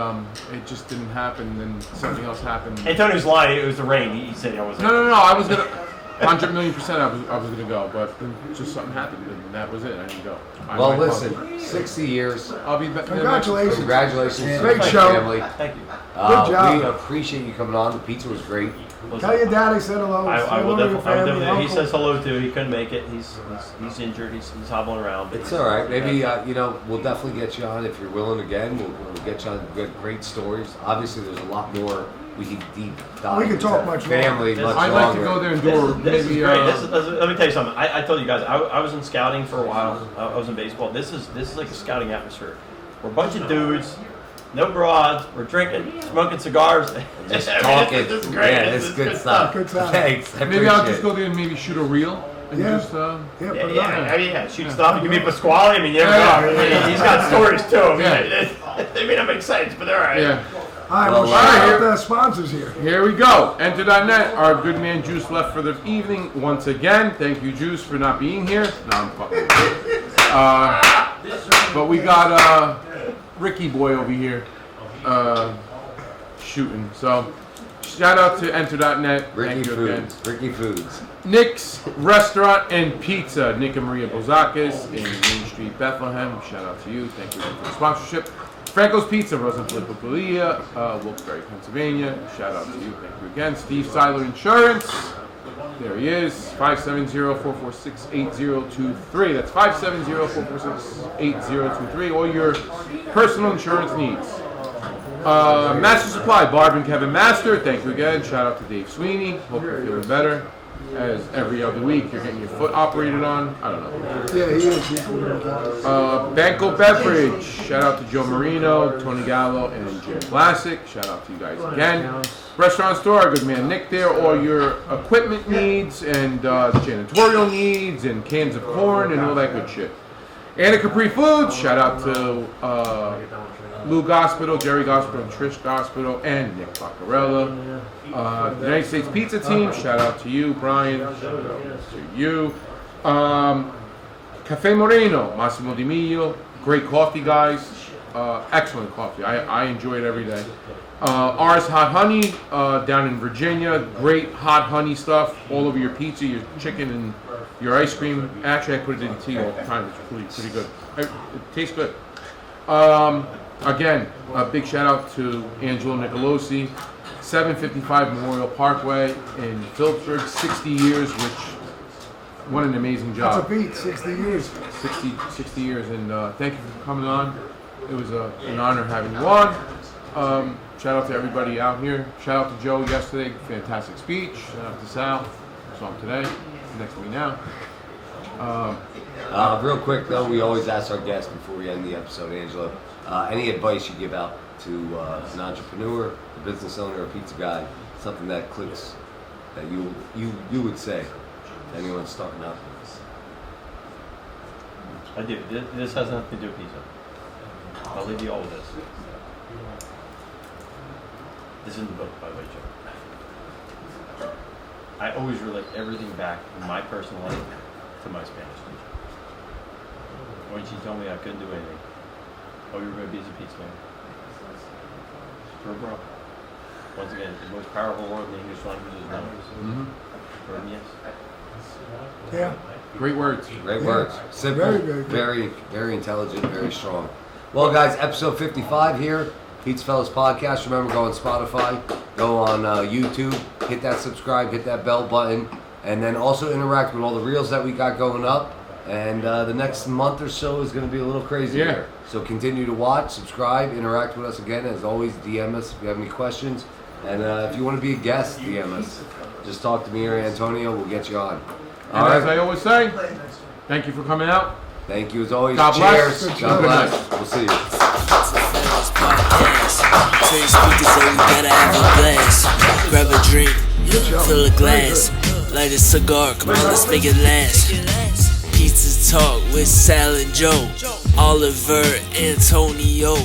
it just didn't happen. Then something else happened. Antonio's lying. It was the rain. He said I wasn't. No. I was gonna 100,000,000%. I was gonna go, but then just something happened, and that was it. I didn't go. Well, listen, 60 years. I'll be back. Congratulations. Congratulations, Great to the show. family. Thank you. Good job. We appreciate you coming on. The pizza was great. Tell your dad I said hello. I will Hello to your definitely. family, He uncle. says hello too. He couldn't make it. He's injured. He's hobbling around. But It's all right. Maybe we'll definitely get you on if you're willing again. We'll get you on. We've got great stories. Obviously, there's a lot more we can deep dive. We can talk into much family longer. much I'd like to longer. go there and This do is maybe. great. Let me tell you something. I told you guys, I was in scouting for a while. I was in baseball. This is like a scouting atmosphere. We're a bunch of dudes, no broads. We're drinking, smoking cigars. Just I mean, talking. This is great. Yeah, this is good stuff. Good stuff. Thanks. I Maybe I'll appreciate just go there and maybe shoot a reel and Yeah. just. Yeah, Yeah, put it yeah, on. I mean, yeah, shoot stuff. You can be Pasquale. I mean, you never Yeah, know. yeah, yeah. He's got stories too. I mean, Yeah. they may not make sense, but they're all right. Yeah. All right, well, Well, shout all out right. the sponsors here. Here we go. Enter.net. Our good man Juice left for the evening once again. Thank you, Juice, for not being here. No, I'm fucking with you. But we got Ricky Boy over here shooting. So shout out to Enter.net. Ricky Thank you again. Foods. Ricky Foods. Nick's Restaurant and Pizza. Nick and Maria Bozakis in Main Street, Bethlehem. Shout out to you. Thank you for the sponsorship. Franco's Pizza, Rosenfeld, Wilkes-Barre, Pennsylvania. Shout out to you. Thank you again. Steve Seiler Insurance. There he is. 570-446-8023. That's 570-446-8023. All your personal insurance needs. Master Supply, Barb and Kevin Master. Thank you again. Shout out to Dave Sweeney. Hope you're feeling better. As every other week, you're getting your foot operated on. I don't know. Yeah, he is. Banco Beverage. Shout out to Joe Marino, Tony Gallo, and Jim Classic. Shout out to you guys again. Restaurant Store, good man Nick there. All your equipment needs and janitorial needs and cans of corn and all that good shit. Anna Capri Foods. Shout out to Lou Gospito, Jerry Gospito, Trish Gospito, and Nick Baccarella. The United States Pizza Team. Shout out to you, Brian. Shout out to you. Cafe Moreno, Massimo Di Mio. Great coffee, guys. Excellent coffee. I enjoy it every day. R's Hot Honey down in Virginia. Great hot honey stuff all over your pizza, your chicken, and your ice cream. Actually, I put it in tea all the time. It's pretty good. It tastes good. Again, a big shout out to Angelo Nicolosi. 755 Memorial Parkway in Phillipsburg. 60 years, which, what an amazing That's job. a beat, 60 years. 60 years, and thank you for coming on. It was an honor having you on. Shout out to everybody out here. Shout out to Joe yesterday, fantastic speech. Shout out to Sal, saw him today, next to me now. Real quick though, we always ask our guests before we end the episode, Angelo, any advice you give out to an entrepreneur, a business owner, a pizza guy, something that clicks that you would say to anyone starting out? I do. This has nothing to do with pizza. I'll leave you all with this. This isn't the book, by the way, Joe. I always relate everything back in my personal life to my Spanish teacher. When she told me I couldn't do anything, oh, you were going to be as a pizza man. True, bro. Once again, the most powerful word in the English language is no. Yes. Yeah. Great words. Great words. Simple, Very, very good. very, very intelligent, very strong. Well, guys, episode 55 here, PizzaFellas Podcast. Remember, go on Spotify, go on YouTube, hit that subscribe, hit that bell button, and then also interact with all the reels that we got going up. And the next month or so is going to be a little crazy Yeah. here. So continue to watch, subscribe, interact with us again. As always, DM us if you have any questions. And if you want to be a guest, DM us. Just talk to me or Antonio. We'll get you on. And as I always say, thank you for coming out. Thank you as always. God bless. Cheers. Good God night. bless. We'll see you. PizzaFellas podcast. Turn speakers on, we better have a blast. Grab a drink, fill a glass. Light a cigar, come on, let's make it last. Pizza Talk with Sal and Joe. Oliver, Antonio.